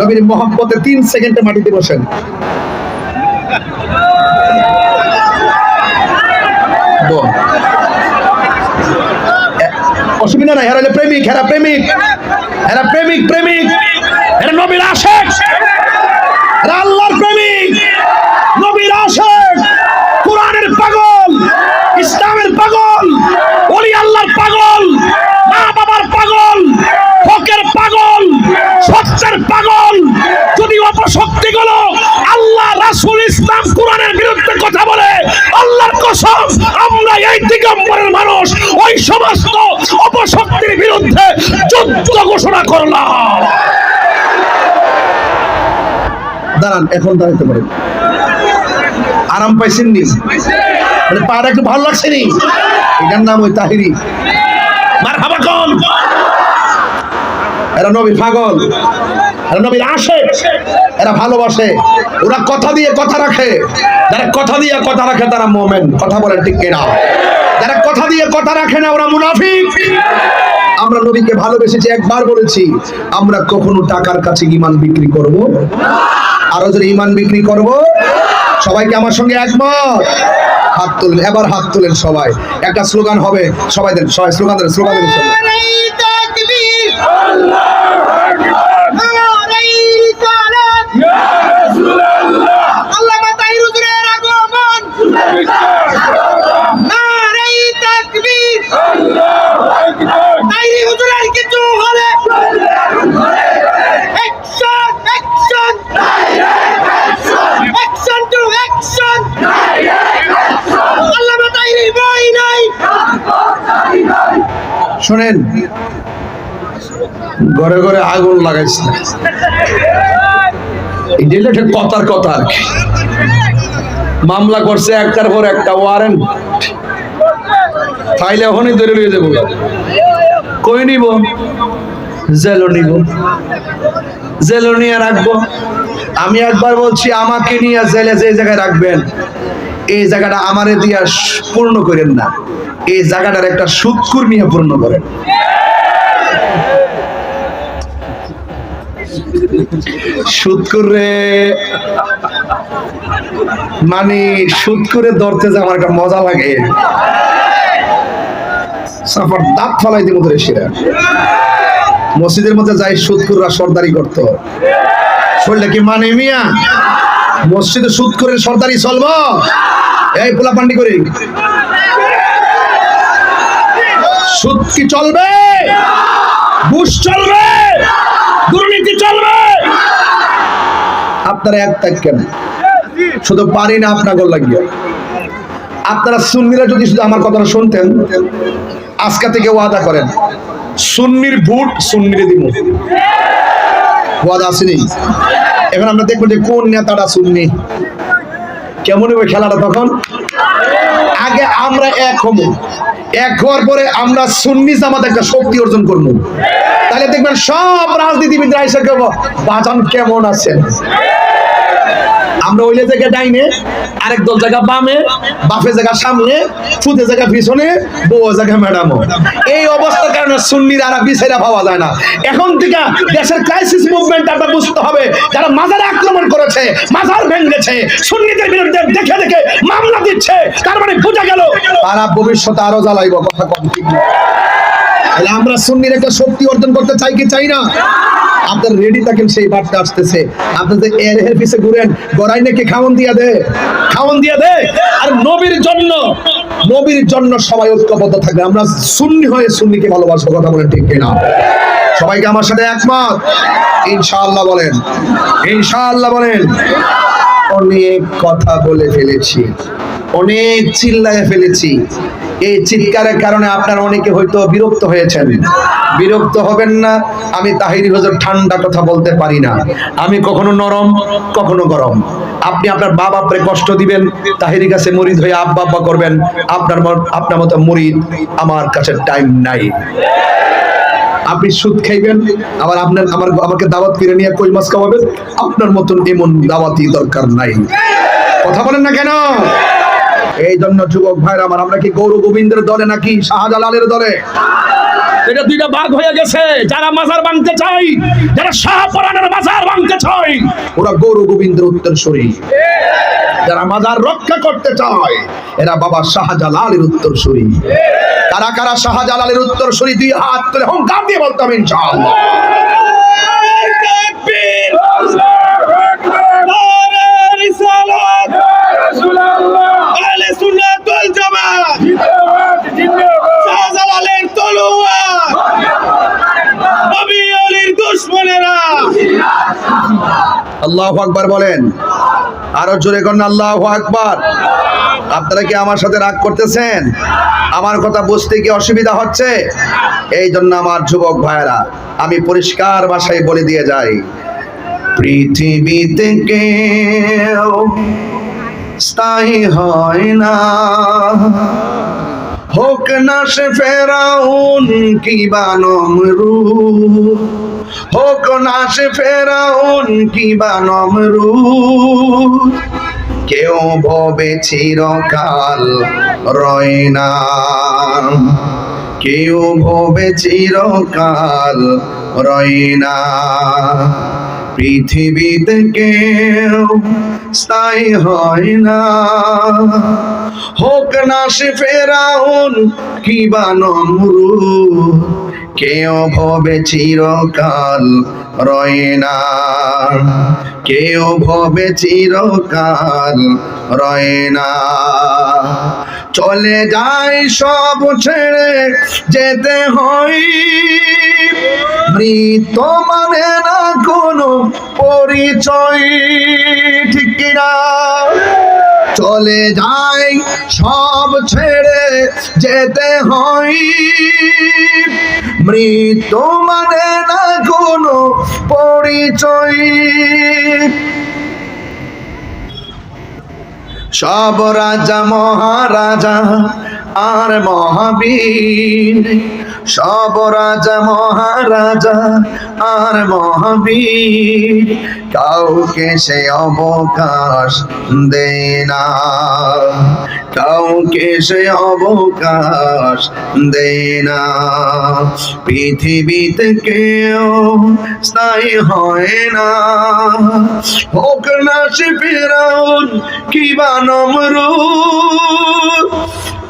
নবীর মহব্বতে 3 সেকেন্ডে মাটিতে বসেন। অসুবিধা নাই, এরা প্রেমিক, এরা প্রেমিক, এরা প্রেমিক, প্রেমিক, এরা নবীর আশিক, এরা আল্লাহর প্রেমিক, নবীর আশিক, কোরআনের পাগল, ইসলামের পাগল, ওলি আল্লাহর পাগল, মা বাবার পাগল, হকের পাগল, সত্যের পাগল। যদি অপশক্তিগুলো আল্লাহ, রাসূল, ইসলাম, কোরআনের বিরুদ্ধে কথা বলে, আল্লাহর কসম আমরা এই দিগম্বরের মানুষ ওই সমস্ত অপশক্তির বিরুদ্ধে যুদ্ধ ঘোষণা করলাম। দাঁড়ান, এখন দাঁড়াতে পারেন। আরাম পাইছেন নি? মানে পাটা একটু ভালো লাগছে নি? এটার নাম ওই তাহিরি। মারহাবা কোন? এরা নবীর পাগল, এরা নবীর আশিক, এরা ভালোবাসে, ওরা কথা দিয়ে কথা রাখে। যারা কথা দিয়ে কথা রাখে তারা মুমিন, কথা বলেন ঠিক কিনা? যারা কথা দিয়ে কথা রাখে না ওরা মুনাফিক। আমরা নবীকে ভালোবেসেছি, একবার বলেছি আমরা কখনো টাকার কাছে ঈমান বিক্রি করব না। আরো যদি ঈমান বিক্রি করব, সবাইকে আমার সঙ্গে একমত? হাত তুলেন, এবার হাত তুলেন সবাই। একটা স্লোগান হবে, সবাই দেন, সবাই স্লোগান দেন, স্লোগান দেন। শোনেন, ঘরে ঘরে আগুন লাগাইছে, এটা একটা কথার কথা আর কি। মামলা করছে একটার পর একটা, ওয়ারেন্ট ফাইলে এখনই ধরে নিয়ে যাবো, কই নিব, জেলও নিব, জেলও নিয়ে রাখবো। আমি একবার বলছি, আমাকে নিয়ে জেলে যে জায়গায় রাখবেন, এই জায়গাটা আমারে দিয়া পূর্ণ করেন না, এই জায়গাটার একটা সুৎখুর নিয়ে পূর্ণ করেন। সুৎখুর রে, মানে সুৎখুরে ধরতে যে আমার একটা মজা লাগে, সাফার দাঁত ফালাই দিব ধরে সেরা। মসজিদের মধ্যে যাই সুৎখুররা সর্দারি করতো, শুনলে কি মানে মিয়া মসজিদে সুৎখুরের সর্দারি চলবো? এই পোলা পান্ডি করে সুদ কি চলবে? ঘুষ চলবে? দুর্নীতি চলবে? আপনারা এক থাকেন, শুধু পারি না আপনাকে লাগিয়ে। আপনারা সুন্নিরা যদি শুধু আমার কথাটা শুনতেন, আজকে থেকে ওয়াদা করেন, সুন্নির ভোট সুন্নিরে দিব, ওয়াদা আসেনি। এখন আমরা দেখবো যে কোন নেতাটা সুন্নি, কেমন হবে খেলাটা তখন। আগে আমরা এক হবো, এক হওয়ার পরে আমরা সুন্নি জামাত একটা শক্তি অর্জন করবো, তাহলে দেখবেন সব রাজনীতিবিদরা এসে কেবো বাজান কেমন আছেন। আমরা ওইলে জায়গা ডাইনে, আরেক দল জায়গা বামে, বাপে জায়গা সামনে, ফুতে জায়গা পিছনে, বউ জায়গা ম্যাডামও। এই অবস্থার কারণে সুন্নিরা আর বিচারা পাওয়া যায় না। এখন থেকে দেশের ক্রাইসিস মুভমেন্ট আপনার বুঝতে হবে, যারা মাজারে আক্রমণ করেছে, মাজার ভেঙেছে, সুন্নিদের বিরুদ্ধে দেখে দেখে মামলা দিচ্ছে, তার মানে বোঝা গেল তারা ভবিষ্যতে আরো জ্বালাইব। কথা কম ঠিক না? আমরা সুন্নির একটা শক্তি অর্জন করতে চাই কি চাই না? আপনার রেডি থাকেন, সেই বার্তা আসতেছে। আপনাদের এর পিছে ঘুরেন, গড়াই নাকি খাওন দিয়া দে, খাওন দিয়া দে। আর নবীর জন্য সবাই ঐক্যবদ্ধ থাকবে। আমরা সুন্নি হয়ে সুন্নিকে ভালোবাসবো। কথা বলেন ঠিক কিনা? সবাইকে আমার সাথে একমত? ইনশাআল্লাহ বলেন, ইনশাআল্লাহ বলেন। অনেক কথা বলে ফেলেছি, অনেক চিল্লায় ফেলেছি। এই চিৎকারের কারণে আপনারা অনেকে হয়তো বিরক্ত হয়েছেন। বিরক্ত হবেন না, আমি তাহিরি হুজুর ঠান্ডা কথা বলতে পারি না। আমি কখনো নরম, কখনো গরম। আপনি আপনার বাবা বাপরে কষ্ট দিবেন, তাহিরি কাছে মুরিদ হয়ে আব্বা আব্বা করবেন, আপনার মতো মুরিদ আমার কাছে টাইম নাই। আপনি সুদ খাইবেন, আবার আমাকে দাওয়াত করে নিয়ে কই মাছ খাওয়াবেন, আপনার মতন এমন দাওয়াতি দরকার নাই। কথা বলেন না কেন? এই জন্য যুবক ভাইরা আমার, আমরা কি গৌর গোবিন্দের দলে নাকি শাহজালালের দলে? এটা দুইটা ভাগ হয়ে গেছে। যারা মাজার ভাঙতে চাই, যারা শাহপরানের মাজার ভাঙতে চাই, ওরা গৌর গোবিন্দের উত্তরসূরি। যারা মাজার রক্ষা করতে চায়, এরা বাবা শাহজালালের উত্তরসূরি। কারা কারা শাহজালালের উত্তরসূরি? দুই হাত তুলে হুঙ্কার দিয়ে বলতাম ইনশাআল্লাহ। আল্লাহু আকবার বলেন, আরো জোরে করেন আল্লাহু আকবার। আপনারা কি আমার সাথে রাগ করতেছেন? আমার কথা বুঝতে কি অসুবিধা হচ্ছে? এই জন্য আমার যুবক ভাইয়েরা, আমি পরিষ্কার ভাষায় বলে দিয়ে যাই, পৃথিবীতে কেউ স্থায়ী হয় না, হোক না সে ফেরাউন কিবা নমরুদ, হোক না সে ফেরাউন কিবা নমরুদ, কেউ ভবে চিরকাল রয় না, কেউ ভবে চিরকাল রয় না। পৃথিবীতে কেউ স্থায়ী হয় না, হোক না সে ফেরাউন কিবা নমরুদ, কেউ ভবে চিরকাল রয় না, কেউ ভবে চিরকাল রয় না। চলে যায় সব ছেড়ে যেতে হয়, মৃত্যু মানে না কোনো পরিচয়। ঠিক কিনা? চলে যায় সব ছেড়ে যেতে হয়, মৃত্যু মানে না কোনো পরিচয়। সব রাজা মহারাজা আর মহাবীর, সব রাজা মহারাজা আর মহাবীর, কাউকে সে অবকাশ দেয় না, কাউকে সে অবকাশ দেয় না। পৃথিবীতে কেউ স্থায়ী হয় না, হোক না সে ফিরআউন কিবা নমরুদ,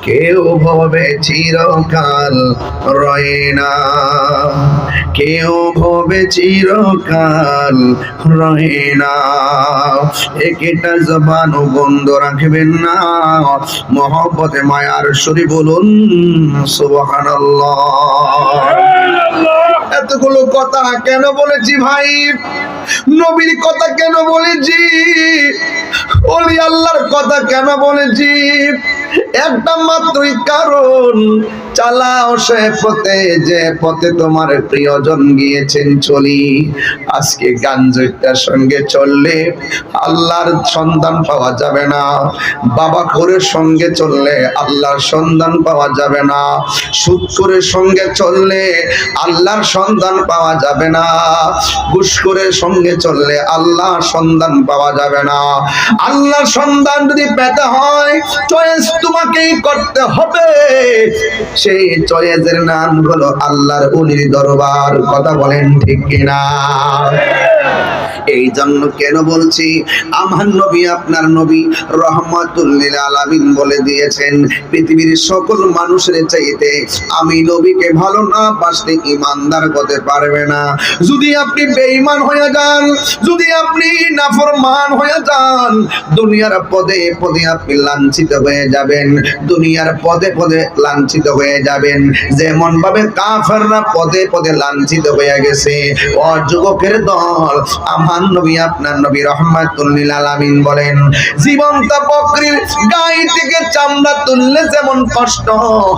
কেউ ভবে চিরকাল রয় না, কেউ ভবে চিরকাল রয় না। একটা জবান বন্ধ রাখবেন না, মহব্বতে মায়ার সুরে বলুন সুবহানাল্লাহ। এতগুলো কথা কেন বলেছি ভাই? নবীর কথা কেন বলেছি? ওলি আল্লাহর কথা কেন বলেছি? একটা মাত্রই কারণ, চালাও সে পথে যে পথে তোমার প্রিয়জন গিয়েছেন চলি। আজকে গাঞ্জটার সঙ্গে চললে আল্লাহর সন্ধান পাওয়া যাবে না, বাবা খোরের সঙ্গে চললে আল্লাহর সন্ধান পাওয়া যাবে না, সুদখোরের সঙ্গে চললে আল্লাহর সন্ধান পাওয়া যাবে না, ঘুষখোরের সঙ্গে চললে আল্লাহর সন্ধান পাওয়া যাবে না। আল্লাহর সন্ধান যদি পেতে হয় চয়েস তোমাকেই করতে হবে। সেই চয়েসের নাম হলো আল্লাহর ওলির দরবার। কথা বলেন ঠিক কিনা? এই জন্য কেন বলছি, আমার নবী আপনার নবী রহমাতুল লিল আলামিন বলে দিয়েছেন, পৃথিবীর সকল মানুষের চাইতে আমি নবীকে ভালো না বাসলে ঈমানদার হতে পারবে না। যদি আপনি বেঈমান হয়ে যান, যদি আপনি নাফরমান হয়ে যান, দুনিয়ার পদে পদে আপনি লাঞ্ছিত হয়ে যাবেন, দুনিয়ার পদে পদে লাঞ্ছিত হয়ে যাবেন, যেমন ভাবে কাফেররা পদে পদে লাঞ্ছিত হয়ে গেছে। ও যুবকের দল, আমার নবী আপনার নবী রহমাতুল লিল আলামিন বলেন, জীবন্ত বকরির গায়ে থেকে চামড়া তুললে যেমন কষ্ট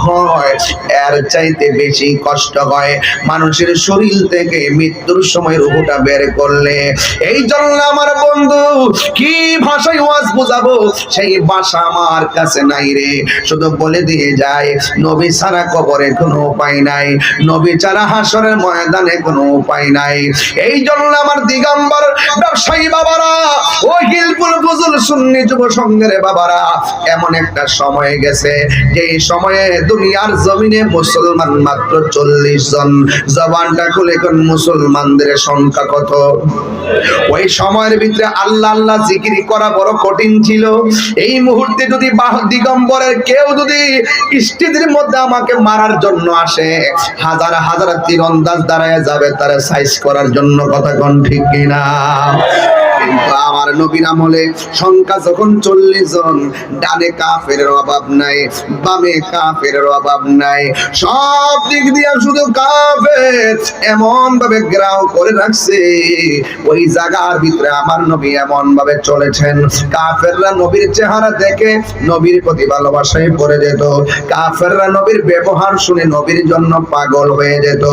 হয়, এর চাইতে বেশি কষ্ট হয় মানুষের শরীর থেকে মৃত্যুর সময় রূহটা বের করলে। এই জন্য আমার বন্ধু, কি ভাষায় ওয়াজ বুঝাবো সেই ভাষা আমার কাছে নাই রে। শুধু বলে দিয়ে যায়, নবী ছাড়া কবরে কোনো উপায় নাই, নবী ছাড়া হাসরের ময়দানে কোনো উপায় নাই। এই জন্য আমার দিগম্বর ব্যবসায়ী বাবারা, ও হিলফুল ফুজুল সুন্নি যুব সংঘের বাবারা, এমন একটা সময় গেছে যে সময়ে দুনিয়ার জমিনে মুসলমান মাত্র 40 জন। জবানটা খুলে কোন মুসলমানদের সংখ্যা কত? ওই সময়ের ভিতরে আল্লাহ আল্লাহ জিকির করা বড় কঠিন ছিল। এই মুহূর্তে যদি দিগম্বরের কেউ যদি স্টেজের মধ্যে আমাকে মারার জন্য আসে, হাজার হাজার তীরন্দাজ দাঁড়ায় যাবে তারা সাইজ করার জন্য। কথা কোন ঠিক কিনা? কিন্তু আমার নবীর আমলে সংখ্যা যখন 40 জন, ডানে কাফেরের অভাব নাই, বামে কাফেরের অভাব নাই, সব দিক দিয়ে শুধু কাফের এমন ভাবে গ্রাও করে রাখছে। ওই জায়গার ভিতরে আমার নবী এমন ভাবে চলেছেন, কাফেররা নবীর চেহারা দেখে নবীর প্রতি ভালোবাসায় পড়ে যেত, কাফেররা নবীর ব্যবহার শুনে নবীর জন্য পাগল হয়ে যেত।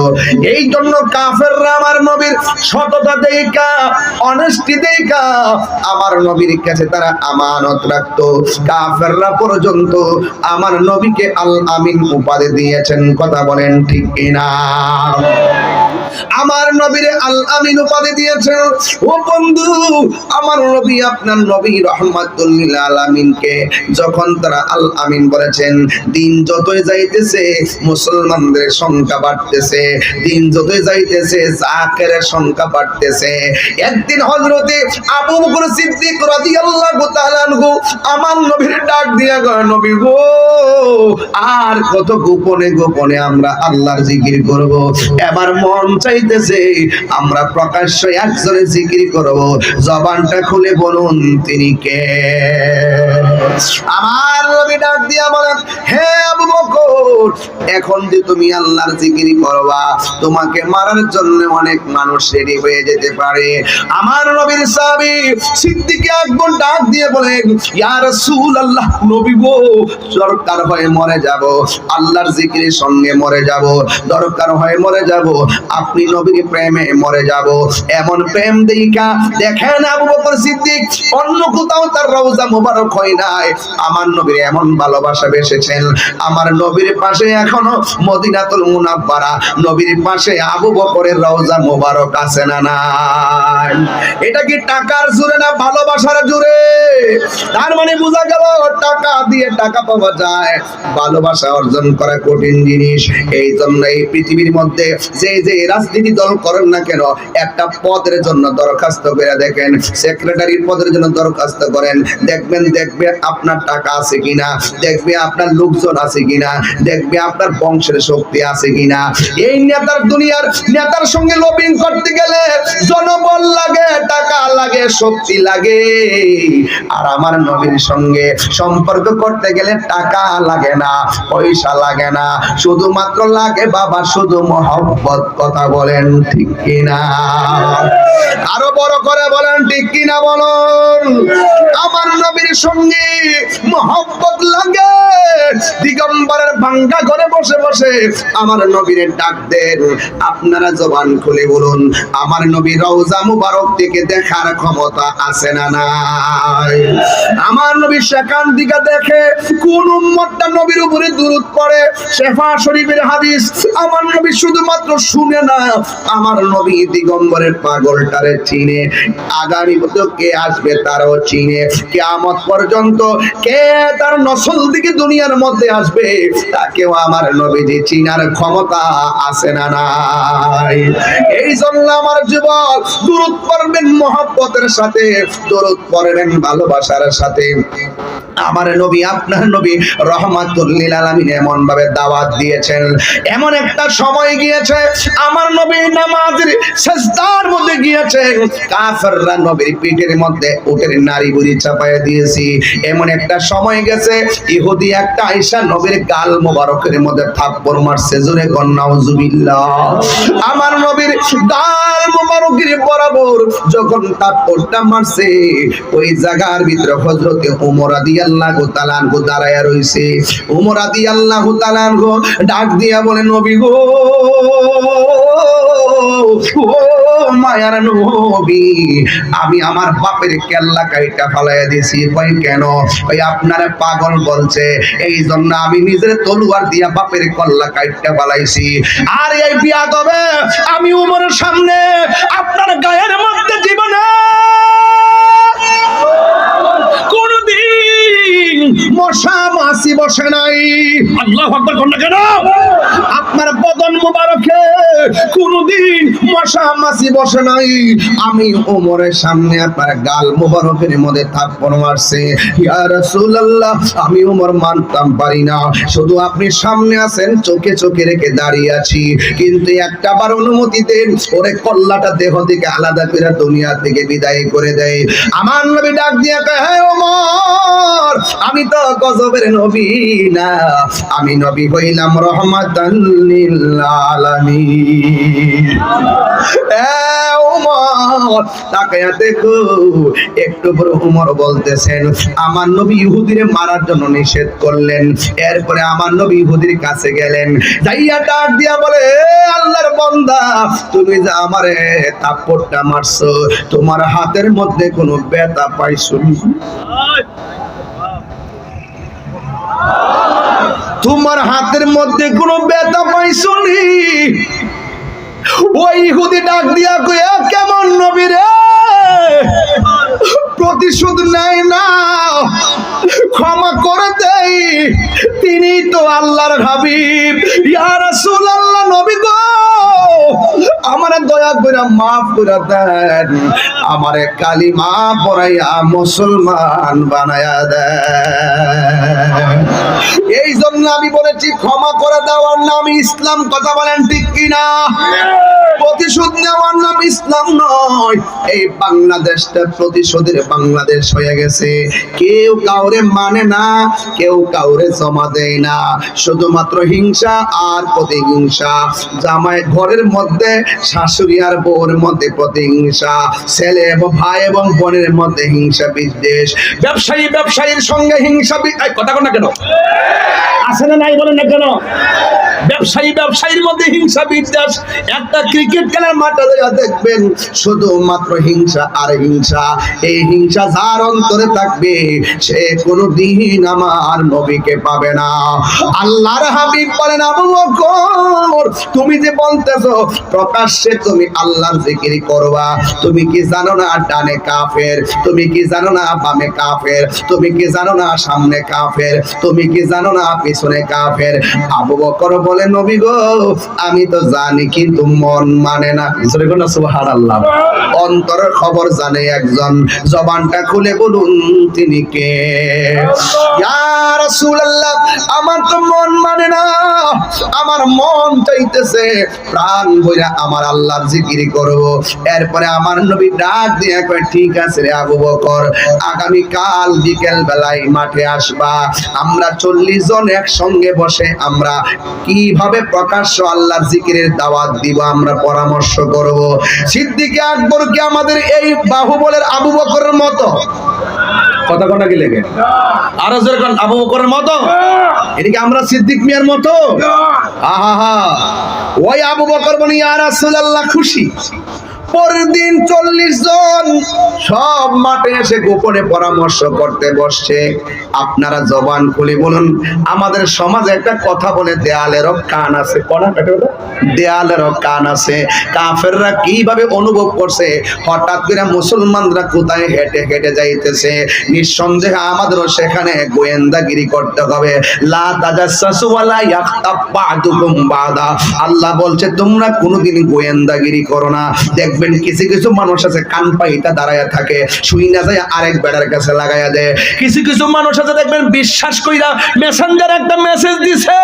এই জন্য কাফেররা আমার নবীর সততা দেখা, অনেস্টি দেখা আমার নবীর কাছে তারা আমানত রাখতো। কাফেররা পর্যন্ত আমার নবীকে আল আমিন উপাধি দিয়েছেন। কথা বলেন ঠিক কিনা? আমার নবীরে আল আমিন উপাধি দিয়েছেন। ও বন্ধু, আমার নবী আপনার নবী রহমাতুল লিল আলামিনকে যখন তারা আল আমিন বলেছেন, দিন যতই যাইতেছে মুসলমানদের সংখ্যা বাড়তেছে, দিন যতই যাইতেছে জাকেরের সংখ্যা বাড়তেছে। একদিন হযরতে আবু বকর সিদ্দিক রাদিয়াল্লাহু তাআলা আনহু আমার নবীর ডাক দিয়া গো, নবী গো, আর কত গোপনে গোপনে আমরা আল্লাহর জিকির করব। এবার মন চাইতেছে আমরা প্রকাশ্যে একজনের জিকির করব। জবানটা খুলে বলুন তিনি কে? আমার নবী ডাক দিয়া বলেন, হে আবু বকর, এখন যে তুমি আল্লাহর জিকির করবা, তোমাকে মারার জন্য অনেক মানুষ রেডি হয়ে যেতে পারে। আমার নবীর সাহাবী সিদ্দিক আকবর ডাক দিয়ে বলেন, ইয়া রাসূলুল্লাহ, নবী গো, দরকার হয় মরে যাব, আল্লাহর জিকিরের সঙ্গে মরে যাব, দরকার হয় মরে যাব, আপনি নবীর প্রেমে মরে যাব। এমন প্রেম দেখা দেখেন আবু বকর সিদ্দিক অন্য কোথাও তার রওজা মোবারক হয় নাই, আমার নবীর এমন ভালোবাসা বেসেছেন। আমার নবীর পাশে এখনো মদিনাতুল মুনাওয়ারা, নবীর পাশে আবু বকরের রওজা মোবারক আছে না নাই? এটা কি টাকার জোরে না ভালোবাসার জোরে? তার মানে বোঝা গেল টাকা দিয়ে টাকা পাওয়া যায়, ভালোবাসা অর্জন করা কঠিন জিনিস। এই জন্য এই পৃথিবীর মধ্যে যে যে রাজনীতি দল করেন না কেন, একটা পদের জন্য দরখাস্ত করে দেখেন, সেক্রেটারির পদের জন্য দরখাস্ত করেন, দেখবে আপনার টাকা আছে কিনা, দেখবে আপনার লোকজন আছে কিনা, দেখবে আপনার বংশের শক্তি আছে কিনা। এই নেতার, দুনিয়ার নেতার সঙ্গে লবিং করতে গেলে জনবল লাগে, টাকা লাগে, শক্তি লাগে। আর আমার নবীর সঙ্গে সম্পর্ক করতে গেলে টাকা লাগে না, পয়সা লাগে না, শুধুমাত্র লাগে বাবা শুধু মহব্বত। কথা বলেন ঠিক কিনা? আরো বড় করে বলেন ঠিক কিনা বলুন। আমার নবীর সঙ্গে মহব্বত লাগে। দিগম্বরের ভাঙ্গা ঘরে বসে বসে আমার নবীর ডাক দেন। আপনারা জবান খুলে বলুন, আমার নবীর রওজা মুবারক থেকে দেখার ক্ষমতা আছে না নাই? আমার নবী সেখান দিকে দেখে কোন উম্মতটা নবীর উপরে দুরূদ পড়ে। শেফা শরীফের হাদিস, আমার নবী শুধুমাত্র শুনে না, আমার নবী দিগম্বরের পাগলটারে চিনে। আগামী বছর কে আসবে তারও চিনে। কিয়ামত পর্যন্ত কে তার নসল দিকে দুনিয়ার মধ্যে আসবে তাকেও আমার নবীজি চিনার ক্ষমতা আছে না নাই? এই জন্য আমার যুবক, দুরূদ পড়বেন মহব্বতের সাথে, দুরূদ পড়বেন ভালোবাসার সাথে। আমার নবী, আপনার নবী রহমাতুল লিল আলামিন এমন ভাবে দাওয়াত দিয়েছেন। এমন একটা সময় গিয়েছে আমার নবী নামাজের সিজদার মধ্যে গিয়েছে, কাফেররা নবীর পিঠের মধ্যে উটের নাড়ি বুড়ি চাপায় দিয়েছি। এমন একটা সময় গেছে ইহুদি একটা আয়েশা নবীর গাল মোবারকের মধ্যে থাপ্পড় মারছে। জোরে কোন নাউজুবিল্লাহ। আমার নবীর গাল মোবারকের বরাবর যখন থাপ্পড়টা মারছে, ওই জায়গার ভিতরে হযরত ওমর রাদিয়াল্লাহু তাআলা আনহু দাঁড়ায়া রইছে। ওমর রাদিয়াল্লাহু তাআলা আনহু ডাক দিয়া বলে, নবী গো, ও মায়ার নবী, আমি আমার বাপের কেল্লা কাইটা ফালাইয়া দিয়েছি। কই কেন? ওই আপনারা পাগল বলছে, এই জন্য আমি নিজের তলোয়ার দিয়া বাপের কল্লা কাইটা ফালাইছি। আর এই বিয়াদবে আমি ওমরের সামনে আপনার গায়ের মধ্যে জীবনে কোনদিন মশা মাছি বসে নাই। আল্লাহু আকবার কোন কেন? আপনার বদন মুবারকে কোনদিন মশা মাছি বসে নাই। আমি ওমরের সামনে আপনার গাল মুবারকের মধ্যে থাপ্পড় মারছে। ইয়া রাসূলুল্লাহ, আমি ওমর মানতাম পারি না, শুধু আপনি সামনে আছেন, চোখে চোখে রেখে দাঁড়িয়ে আছি, কিন্তু একটা বার অনুমতি দেন, ওরে কল্লাটা দেহ থেকে আলাদা করে দুনিয়া থেকে বিদায় করে দেয়। আমার নবী ডাক দিয়া কয়, হে ওমর, আমি তো গজবের নবী না, আমি নবী হইলাম রহমাতান লিল আলামিন। ওমর তাকায়া দেখো, একটু পরে ওমর বলতেছেন, আমার নবী ইহুদিরে মারার জন্য নিষেধ করলেন। এরপরে আমার নবী ইহুদির কাছে গেলেন, যাইয়া ডাক দিয়া বলে, আল্লাহর বান্দা, তুমি যে আমারে থাপ্পড়টা মারছো, তোমার হাতের মধ্যে কোনো ব্যথা পাইছো? তোমার হাতের মধ্যে কোনো ব্যথা পাইছো নি? ওই ইহুদি ডাক দিয়া কইয়া, কেমন নবী রে, প্রতিশোধ নেয় না, ক্ষমা করে দেই, তিনি তো আল্লাহর হাবিব। ইয়া রাসূলুল্লাহ, নবী গো, আমার দয়া করে মাফ করে দেন, আমারে কালিমা পড়াইয়া মুসলমান বানায়া দেন। এই জন্য আমি বলেছি ক্ষমা করে দেওয়ার নাম ইসলাম। কথা বলেন ঠিক কিনা? প্রতিশোধ নেওয়ার নাম ইসলাম নয়। এই বাংলাদেশটা প্রতিশোধের বাংলাদেশ হয়ে গেছে। কেউ কাউরে মানে না, কেউ কাউরে জমা দেয় না, শুধুমাত্র হিংসা আর প্রতিহিংসা। জামাই ঘরের মধ্যে শাশুড়ি আর বউর মধ্যে প্রতিহিংসা, ছেলে এবং ভাই এবং বোনের মধ্যে হিংসা বিদ্বেষ, ব্যবসায়ীর সঙ্গে হিংসা। কথা কোন না কেন আছে না নাই বলেন না কেন? ব্যবসায়ীর মধ্যে হিংসা বিদ্বেষ। একটা ক্রিকেট খেলার মাঠে দেখবেন শুধুমাত্র হিংসা আর হিংসা। এই হিংসা যার অন্তরে থাকবে সে কোনোদিন আমার নবীকে পাবে না। আল্লাহর হাবিব বলেন, আবু বকর তুমি যে বলতেছো প্রকাশ্যে তুমি আল্লাহর জিকির করবা, তুমি কি জানো না ডানে কাফের? তুমি কি জানো না বামে কাফের? তুমি কি জানো না সামনে কাফের? তুমি কি জানো না পিছনে কাফের? আবু বকর বলে, নবী গো আমি তো জানি কিন্তু মন মানে না। সুবহানাল্লাহ। অন্তরের খবর জানে একজন, জবানটা খুলে বলুন তিনি কে? ইয়া রাসূলুল্লাহ আমার তো মন মানে না, আমার মন চাইতেছে প্রাণ ভইরা আমার আল্লাহর জিকির করব। এরপরে আমার নবী ডাক দিয়ে কয়, ঠিক আছে রে আবু বকর, আগামী কাল বিকেল বেলায় মাঠে আসবা, আমরা 40 জন একসঙ্গে বসে আমরা কিভাবে প্রকাশ্য আল্লাহর জিকিরের দাওয়াত দিব আমরা পরামর্শ করব। সিদ্দিক আকবর কি আমাদের এই বাহুবলের আবু বকরের মতো? কথা কোনটা কি লেগে আর যেরকম আবু বকরের মতো? এটা কি আমরা সিদ্দিক মিয়ার মতো? আহা, ওই আবু বকর বলি ইয়া রাসূলুল্লাহ খুশি। পরের দিন 40 জন সব মাঠে এসে গোপনে পরামর্শ করতে বসছে। আপনারা জবান খুলে বলুন, আমাদের সমাজে একটা কথা বলে দেয়ালেরও কান আছে। দেয়ালেরও কান আছে। কাফেররা কিভাবে অনুভব করছে হঠাৎ করে মুসলমানরা কোথায় হেঁটে হেঁটে যাইতেছে, নিঃসন্দেহে আমাদেরও সেখানে গোয়েন্দাগিরি করতে হবে। লা তাজাসসু ওয়ালা ইয়াখতাব বা'দুকুম বা'দা। আল্লাহ বলছে তোমরা কোনোদিন গোয়েন্দাগিরি করো না। দেখবেন কিছু কিছু মানুষ আছে কান পাইটা দাঁড়ায়া থাকে, শুই না যায় আরেক বেড়ার কাছে লাগাইয়া দেয়। কিছু কিছু মানুষ আছে দেখবেন বিশ্বাস কইরা মেসেঞ্জার একটা মেসেজ দিছে,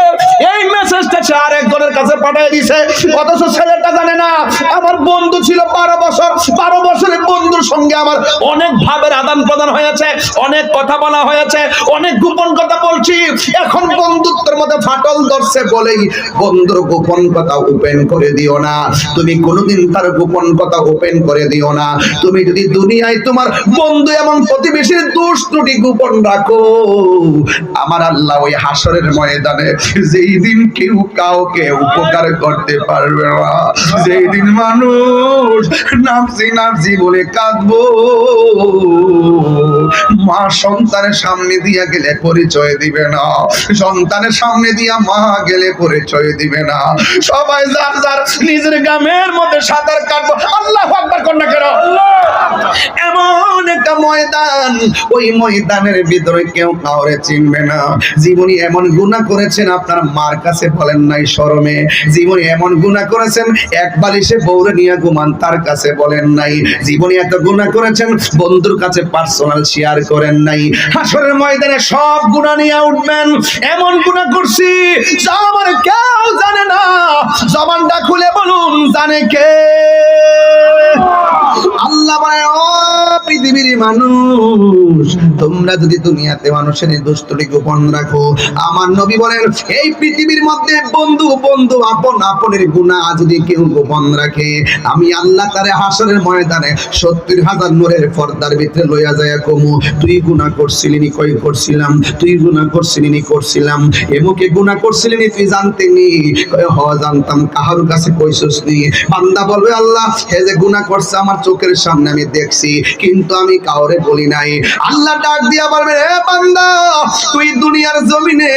এই মেসেজটা সে আরেকজনের কাছে পাঠিয়ে দিছে, অথচ ছেলেটা জানে না আমার বন্ধু ছিল 12 বছর, 12 বছরের বন্ধুর সঙ্গে আমার অনেক ভাবের আদান প্রদান হয়েছে, অনেক কথা বলা হয়েছে, অনেক গোপন কথা বলছি। এখন বন্ধুত্বের মধ্যে ফাটল ধরছে বলেই বন্ধুর গোপন কথা ওপেন করে দিও না। তুমি কোনোদিন তার গোপন কথা ওপেন করে দিও না। তুমি যদি দুনিয়ায় তোমার বন্ধু এবং প্রতিবেশীর দোষ ত্রুটি গোপন রাখো, আমার আল্লাহ ওই হাসরের ময়দানে যেই দিন কেউ কাউকে উপকার করতে পারবে না, যেই দিন মানুষ নাফসি নাফসি বলে কাঁদবো, মা সন্তানের সামনে দিয়া গেলে পরিচয় দিবে না, সন্তানের সামনে দিয়া মা গেলে পরিচয় দিবে না। সবাই যার যার নিজের গ্রামের মধ্যে সাঁতার কাটবো। আল্লাহু আকবার কন্যা কেন? এমন একটা ময়দান, ওই ময়দানের ভিতরে কেউ কাউরে চিনবে না। জীবনী এমন গুনাহ করেছেন আপনার মার কাছে বলেন নাই শরমে, জীবনী এমন গুনাহ করেছেন এক বালিশে বউরে নিয়ে ঘুমান তার কাছে বলেন নাই, জীবনী এত গুনাহ করেছেন বন্ধুর কাছে পার্সোনাল শেয়ার করেন নাই। হাসরের ময়দানে সব গুনাহ নিয়ে উঠবেন। এমন গুনাহ করছি যা আমার কেউ জানে না। জবানটা খুলে বলুন জানে কে? আল্লাহ বলে, ও পৃথিবীর মানুষ, তোমরা যদি দুনিয়াতে মানুষের দুষ্টুটি গোপন রাখো, আমার নবী বলেন এই পৃথিবীর মধ্যে বন্ধু বন্ধু আপন আপনের গুনাহ যদি কেউ গোপন রাখে, আমি আল্লাহ তারে হাসরের ময়দানে 70,000 নূরের পর্দার ভিতরে লইয়া যায় কমু, তুই গুনাহ করছিলি নি? কই করছিলাম। তুই গুনাহ করছিলি নি? করছিলাম। এমুকে গুনাহ করছিলি নি? তুই জানতে নি? কই হ জানতাম। কাহার কাছে কইছস নি? বান্দা বলবে আল্লাহ হে যে গুনাহ করছে আমার চোখের সামনে আমি দেখছি, কিন্তু আমি কাউরে বলি নাই। আল্লাহ ডাক দিয়া বলবে, এ বান্দা, তুই দুনিয়ার জমিনে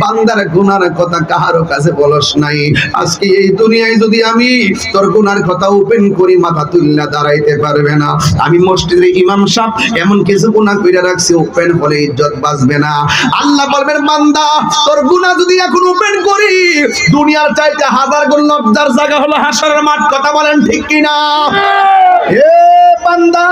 বান্দার গুনার কথা কারো কাছে বলস নাই। আজকে এই দুনিয়ায় যদি আমি তোর গুনার কথা ওপেন করি, মাথা তুললা দাঁড়াইতে পারবে না। আমি মসজিদের ইমাম সাহেব এমন কিছু গুনাহ কইরা রাখছি, ওপেন হলে ইজ্জত বাঁচবে না। আল্লাহ বলবেন, বান্দা, তোর গুনাহ যদি এখন ওপেন করি, দুনিয়ার চাইতে হাজার গুণ লজ্জার জায়গা হলো হাসরের মাঠ। কথা বলেন ঠিক কিনা? হে বান্দা,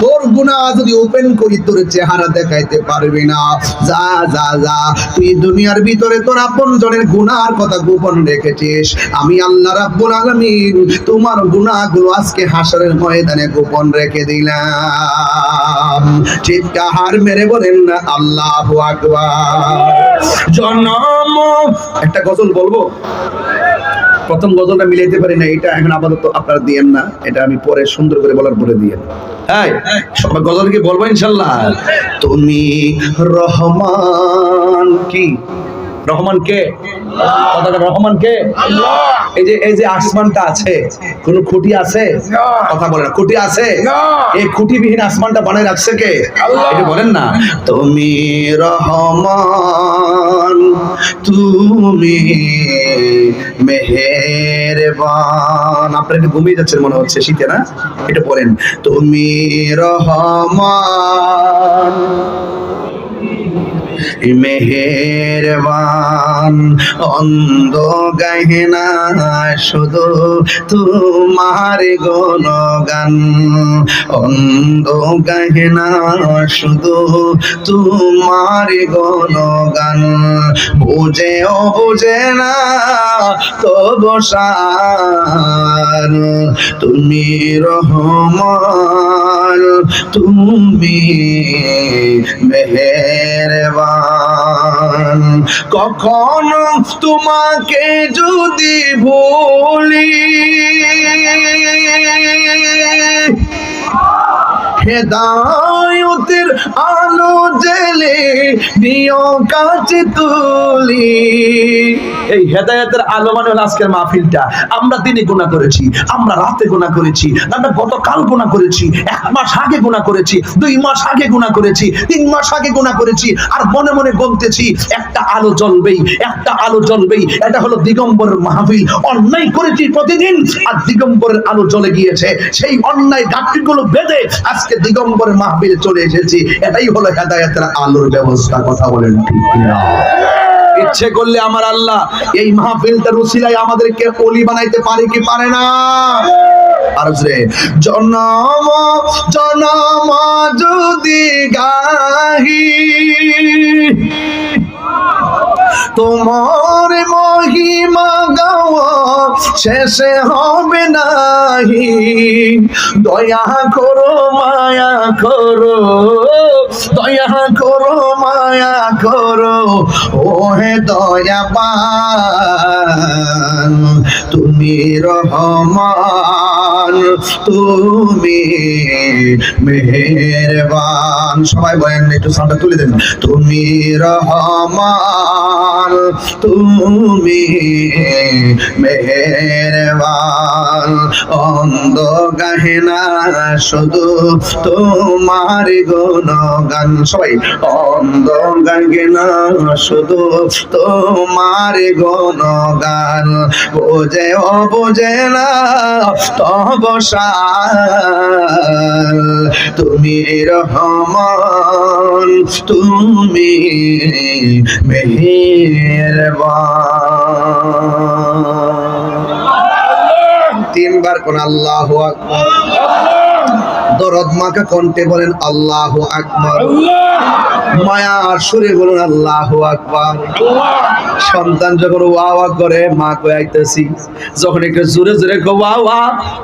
তোর গুনাহ যদি ওপেন করি, তোর চেহারা দেখাইতে পারবি না। যা যা যা, তুই দুনিয়ার ভিতরে তোর আপনজনের গুনাহর কথা গোপন রেখেছিস। আমি আল্লাহ রাব্বুল আলামিন তোমার গুনাহগুলো আজকে হাসরের ময়দানে গোপন রেখে দিলাম। চিৎকার মেরে বলেন না আল্লাহু আকবার। জন্ম একটা গজল বলবো, প্রথম গজলটা মিলাইতে পারি না, এটা এখন আপাতত আপনারা দিয়েন না, এটা আমি পরে সুন্দর করে বলার পরে দিয়েন। হ্যাঁ, সবাই গজল কি বলবো ইনশাল্লাহ। তুমি রহমান, কি রহমান কে? কথাটা রহমান কে? এই যে আসমানটা আছে, কোন খুঁটি আছে? কথা বলেন, খুঁটি আছে? এই খুঁটিবিহীন আসমানটা বানায় রাখছে কে? এটা বলেন না। তুমি রহমান, তুমি মেহেরবান। আপনারা একটু ঘুমিয়ে যাচ্ছেন মনে হচ্ছে শীতে, না? এটা বলেন, তুমি রহমান, মেহেরবান, অন্ধ গাহে না শুধু তোমার গুণগান, অন্ধ গাহে না শুধু তোমার গুণগান, বুঝেও বুঝে না তবু শান, তুমি রহমান, তুমি মেহেরবান। কখনো তোমাকে যদি ভুলি, হেদায়েতের আলো জেলে নিয় কাছে তুলি। এই হেদায়েতের আলো মানে হলো আজকের মাহফিলটা। আমরা দিনে গুনাহ করেছি, আমরা রাতে গুনাহ করেছি, আমরা গতকাল গুনাহ করেছি, 1 মাস আগে গুনাহ করেছি, 2 মাস আগে গুনাহ করেছি, 3 মাস আগে গুনাহ করেছি, আর মনে মনে বলতেছি একটা আলো জ্বলবেই, একটা আলো জ্বলবেই। এটা হলো দিগম্বরের মাহফিল। অন্যায় করেছি প্রতিদিন, আর দিগম্বরের আলো জ্বলে গিয়েছে। সেই অন্যায় গাঁটগুলো বেঁধে আজকে দিগম্বরের মাহফিল চলে এসেছি। এটাই হলো হেদায়েতের আলোর ব্যবস্থা। কথা বলেন ঠিক কিনা? ইচ্ছে করলে আমার আল্লাহ এই মাহফিলটার উসিলায় আমাদেরকে ওলি বানাইতে পারে কি পারে না? আর জনম জনম যদি গাহি তোমার মহিমা গাওয়া শেষে হবে নাহি, দয়া করো মায়া করো, দয়া করো মায়া করো, ও হে দয়াবান, তুমি রহমান, তুমি মেহেরবান। সবাই বলেন, একটু সাউন্ডটা তুলে দেন। তুমি রহমান, তুমি মেহেরবান, অন্ধ গাহে না শুধু তোমার গুণগান। সবাই, অন্ধ গাহে না শুধু তোমার গুণগান, বোঝে ও বোঝে না তব শান, তুমি রহমান, তুমি মেহেরবান। 3 বার কোন আল্লাহু আকবার। দরদ মাকে কণ্ঠে বলেন আল্লাহু আকবার। মায়ার সুরে বলুন আল্লাহু আকবার। সন্তান যখন ওয়া ওয়া করে, মা কই আইতেছি, যখন একটু জোরে জোরে ওয়া ওয়া,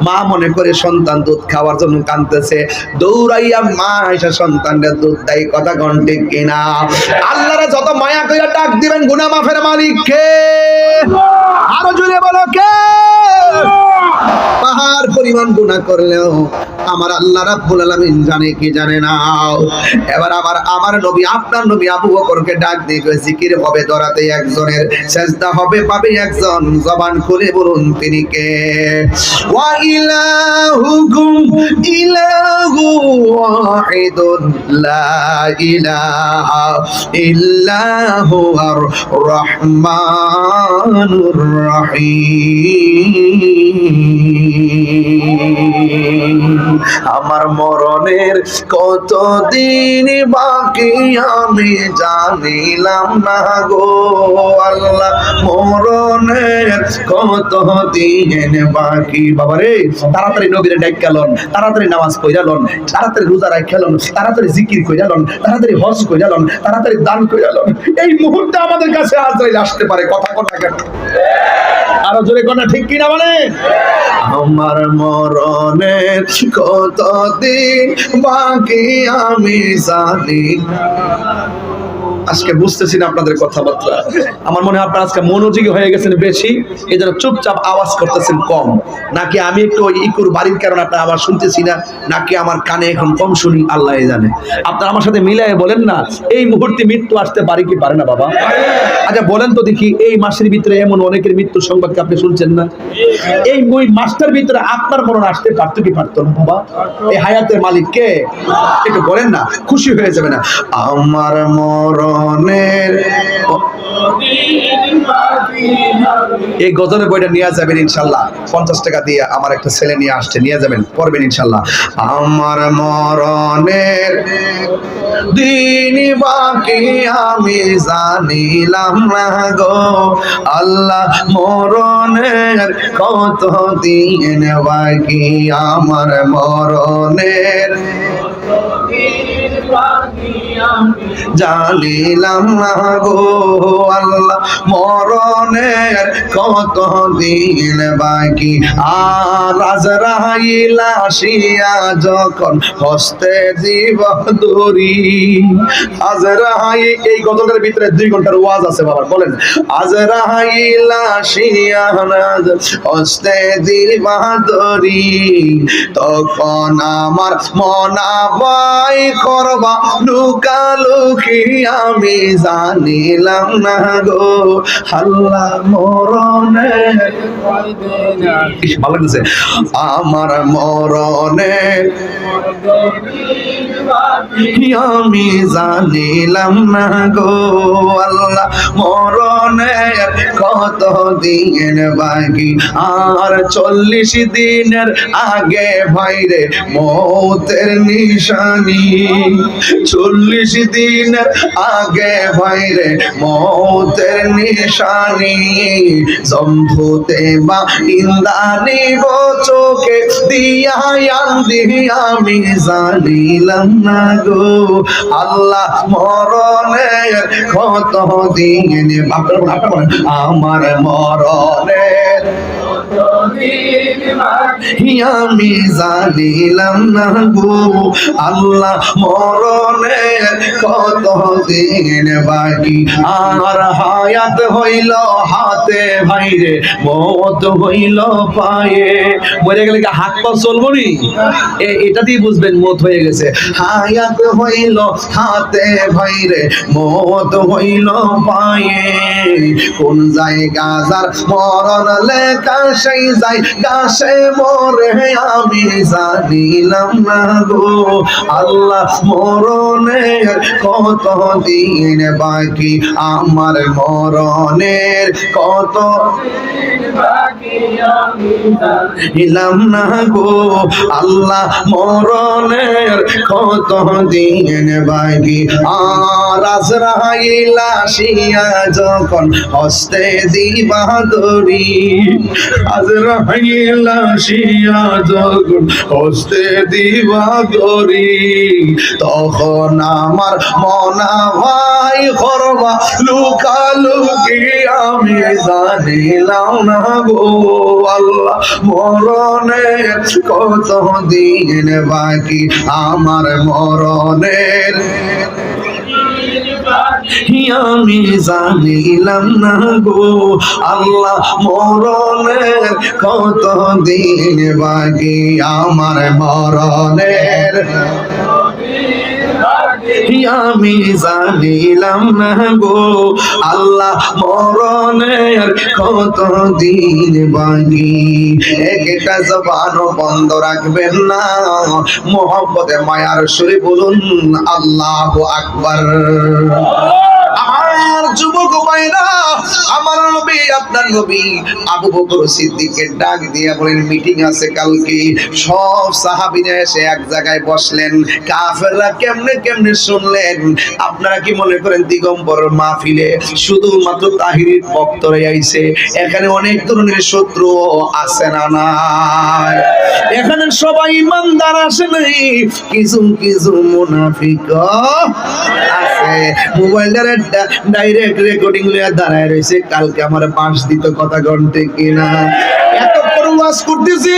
মা মনে করে সন্তান দুধ খাওয়ার জন্য কাঁদতেছে, দৌড়াইয়া মা এসে সন্তানদের দুধ দেয়। কথা কোন ঠিক কিনা? আল্লাহরে যত মায়া কইরা ডাক দিবেন, গুনাহ মাফের মালিক কে? আরো জোরে বলো কে? পাহাড় পরিমাণ গুনাহ করলেও আমার আল্লাহ রাব্বুল আলামিন জানে কি জানে না। এবার আবার আমার নবী, আপনার নবী আবু বকরকে ডাক দিয়ে কই, জিকির হবে দরাতে একজনের, সেজদা হবে পাবে একজন। জবান খুলে বলুন তিনি কে? ওয়া ইলাহুকুম ইলাহু ওয়াহিদুন লা ইলাহা ইল্লা হুয়ার রহমানুর রহিম। আমার মরণের কতদিন বাকি আমি জানিলাম না গো আল্লাহ, মরণের কতদিন বাকি। বাবারে তাড়াতাড়ি নবীরে ডাক গেলন, তাড়াতাড়ি নামাজ পড়ালন, তাড়াতাড়ি রোজা রাখলেন, তাড়াতাড়ি জিকির কইরালন, তাড়াতাড়ি হজ কইরালন, তাড়াতাড়ি দান কইরালন। এই মুহূর্তে আমাদের কাছে আজরাইল আসতে পারে, কথা কথা কেন? আরো জোরে কোনা ঠিক কিনা বলে? আমার মরণের কতদিন বাকি আমি জানি। আজকে বুঝতেছি না আপনাদের কথাবার্তা। আমার মনে হয় আপনারা আজকে মনোযোগী হয়ে গেছেন বেশি, এই জন্য চুপচাপ আওয়াজ করতেছেন কম। নাকি আমি একটু ইকুর বাড়ির কারণে আপনার আওয়াজ শুনতেছি না, নাকি আমার কানে এখন কম শুনি, আল্লাহ জানে। আপনারা আমার সাথে মিলাই বলেন না, এই মুহূর্তে মৃত্যু আসতে পারে কি পারে না বাবা? আচ্ছা বলেন তো দেখি, এই মাসের ভিতরে এমন অনেকের মৃত্যুর সংবাদকে আপনি শুনছেন না? এই মাসটার ভিতরে আপনার মরণ আসতে পারতো কি পারতো না বাবা? এই হায়াতের মালিক কে? একটু বলেন না, খুশি হয়ে যাবে না? আমার মরণের এই গজলের বইটা নিয়ে যাবেন ইনশাল্লাহ, 50 টাকা দিয়ে আমার একটা ছেলে নিয়ে আসছে, নিয়ে যাবেন, পড়বেন ইনশাল্লাহ। আমার মরণের দিন বাকি আমি জানিলাম না গো আল্লাহ, মরণের কত দিন বাকি আমার মরণের জানিলাম না গো আল্লাহ, মরণের কত দিন বাকি। আর আজরাইল আসিয়া যখন হস্তে দিব দড়ি, আজরাইল, এই গজলের ভিতরে 2 ঘন্টার ওয়াজ আছে বাবা, বলেন। আজরাইল আসিয়া হস্তে দিব দড়ি, তখন আমার মনা ভাই করবা লুকালুকি আমি জানিলাম না গো আল্লাহ, মরণের ভালো লাগছে। আমার মরণের আমি জানিলাম না গো আল্লাহ, মরণের কত দিন বাকি। আর 40 দিনের আগে ভাইরে মৌতের নিশানি, 40 দিনের আগে ভাইরে মৌতের নিশানি, জম্ভুতে বা ইন্দানি গো চোখে দিয়া আন্দি আমি জানিলাম না গো আল্লাহ, মরণের কত দিন আমার মরণের আমি জানিলাম না গো আল্লাহ, মরণের কত দিন বাকি। আর হায়াত হইল হাতে ভাইরে, মত হইল পায়ে। মরে গেলে কি হাত পা চলবো নি? এটা দিয়ে বুঝবেন মত হয়ে গেছে। হায়াত হইল হাতে ভাইরে, মত হইল পায়ে। কোন জায়গা যার মরণ লেখা সেই জায়গা মরে আমি জানিলাম না গো আল্লাহ, মরণের কত দিন বাকি আমার মরণের কত জানিলাম না গো আল্লাহ, মরণের কত দিন বাকি। আর আজরাইল আসিয়া যখন হস্তে দিবা দড়ি, আজরাইল আসিয়া যখন হস্তে দিবা দড়ি, তখন আমার মনা ভাই করবা লুকালুকি আমি জানিলাম না গো আল্লাহ, মরণের কত দিন বাকি আমার মরণের আমি জানিলাম না গো আল্লাহ, মরণের কত দিন বাকি আমার মরণের আমি জানিলাম না গো আল্লাহ মরণের কত দিন বাকি। একটা জবানও বন্ধ রাখবেন না, মোহব্বতে মায়ার সুরে বলুন আল্লাহু আকবার। আমার যুবক ভাইরা, আমার নবী আপনার নবী আবু বকর সিদ্দিককে ডাক দিয়ে বলেন মিটিং আছে কালকে। সব সাহাবীরা এসে এক জায়গায় বসলেন। কাফেররা কেমনে কেমনে শুনলেন। আপনারা কি মনে করেন দিগম্বর মাহফিলে শুধুমাত্র তাহিরির ভক্তরাই আইছে? এখানে অনেক ধরনের শত্রু আছে না নাই? এখানে সবাই ইমানদার আসে নাই, কিছু কিছু মুনাফিক আছে। মোবাইলের ডাইরেক্ট রেকর্ডিং নিয়ে দাঁড়ায় রয়েছে, কালকে আমার পাশ দিত কথা ঘন্টে কিনা। এতক্ষণ ওয়াজ করতেছি,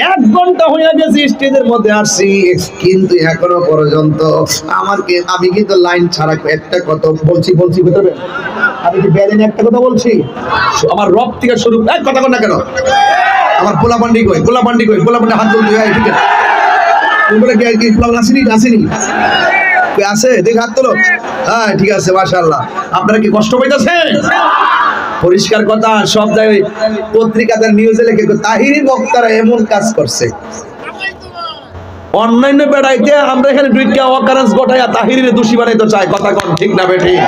1 ঘন্টা হয়ে গেছে স্টেজের মধ্যে আসছি, কিন্তু এখনো পর্যন্ত আমি কিন্তু লাইন ছাড়া একটা কথা বলছি ভিতরে। আমি কি ব্যালেন একটা কথা বলছি? আমার রব থেকে শুরু কথা কর না কেন? আমার পোলাপান্ডি কই হাত তুলতে হয়, ঠিক আছে? তোমরা কি পোলাপান আসেনি আছে? দেখ হাত তোলো। হ্যাঁ ঠিক আছে, মাশাআল্লাহ। আপনারা কি কষ্ট পাইতেছেন? পরিষ্কার কথা, সব জায়গায় পত্রিকাতে নিউজে লেখে তাহিরি বক্তারা এমন কাজ করছে। অন্যান্য বেড়াইতে আমরা এখানে দুইটা অকারেন্স ঘটাইয়া তাহিরিরে দোষী বানাইতে চাই, কথা কোন ঠিক না বেঠিক?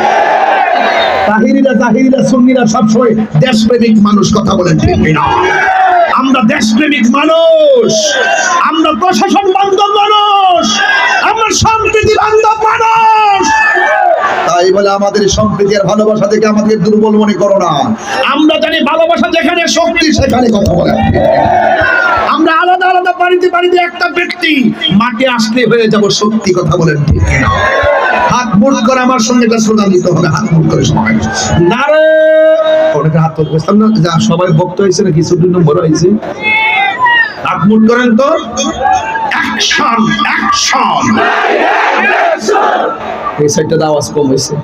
তাহিরিরা সুন্নিরা সবসময় দেশপ্রেমিক মানুষ, কথা বলেন ঠিক না? আমরা দেশপ্রেমিক মানুষ, আমরা প্রশাসন বান্ধব মানুষ, আমরা সম্প্রীতি বান্ধব মানুষ। তাই বলে আমাদের সম্প্রীতি আর ভালোবাসা থেকে আমাদের দুর্বল মনে করো না। আমরা জানি ভালোবাসা যেখানে শক্তি সেখানে কথা বলে। আমরা আলাদা আলাদা বাড়িতে একটা ব্যক্তি, মাঠে আসলে হয়ে যাব শক্তি, কথা বলেন ঠিক না? হাত মুঠ করে আমার সঙ্গে একটা স্লোগান দিতে হবে, হাত মুঠ করে সবাই নারে ওটাকে হাত মুঠ করতাম না, যা সবাই বক্ত হয়েছে না কিছু 2 নম্বর হয়েছে। হাত মুঠ করেন তো, অ্যাকশন অ্যাকশন। এই সাইডটা আওয়াজ কম হয়েছে।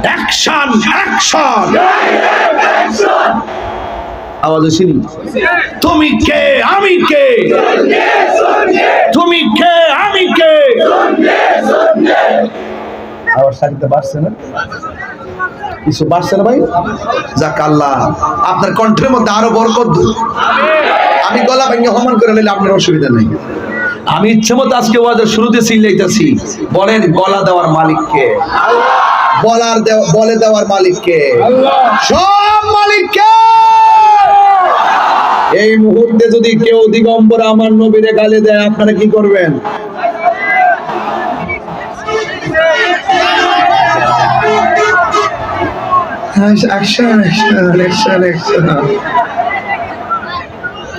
অ্যাকশন অ্যাকশন আওয়াজ আসেনি? তুমি কে আমি কে, তুমি কে আমি কে। আওয়াজ সাইডটা বাড়ছে না? কিছু বাড়ছে না ভাই? যাক আল্লাহ আপনার কণ্ঠের মধ্যে আরো বরকত দিক। আমি গলা ভেঙে হমান করে নিলে আপনার অসুবিধা নেই। আমি ইচ্ছে মতো আজকে ওয়াজের শুরুতে চিল্লাইতেছি, বলেন গলা দেওয়ার মালিক কে? বলে দেওয়ার মালিক কে? সব মালিক কে? এই মুহূর্তে যদি কেউ দিগম্বর আমার নবীরে গালি দেয়, আপনারা কি করবেন?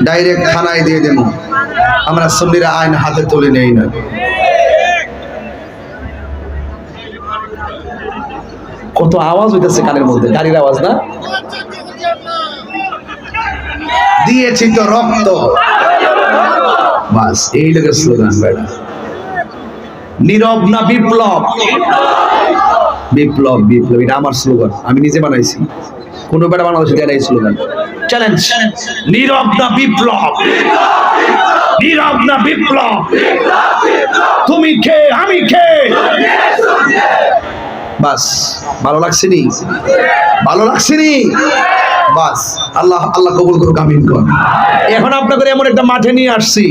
ডাইরেক্ট থানায় দিয়ে দেব। আমরা সুন্নিরা আইন হাতে তুলে নেই না। কত আওয়াজ হইতেছে কানের মধ্যে, গাড়ির আওয়াজ না? দিয়েছি তো রক্ত, বাস এই লোকের স্লোগান। বেড়া নীরব না বিপ্লব? বিপ্লব বিপ্লব এটা আমার স্লোগান, আমি নিজে বানাইছি। কোন বেড়া বাংলাদেশে দেয় এই স্লোগান। চ্যালেঞ্জ, নীরব না বিপ্লব, নীরব না বিপ্লব। তুমি কে আমি কে, বাস। ভালো লাগছে নি? ভালো লাগছে নি? বাস আল্লাহ আল্লাহ কবুল করুক, আমিন কর। এখন আপনাদের এমন একটা মাঠে নিয়ে আসছি,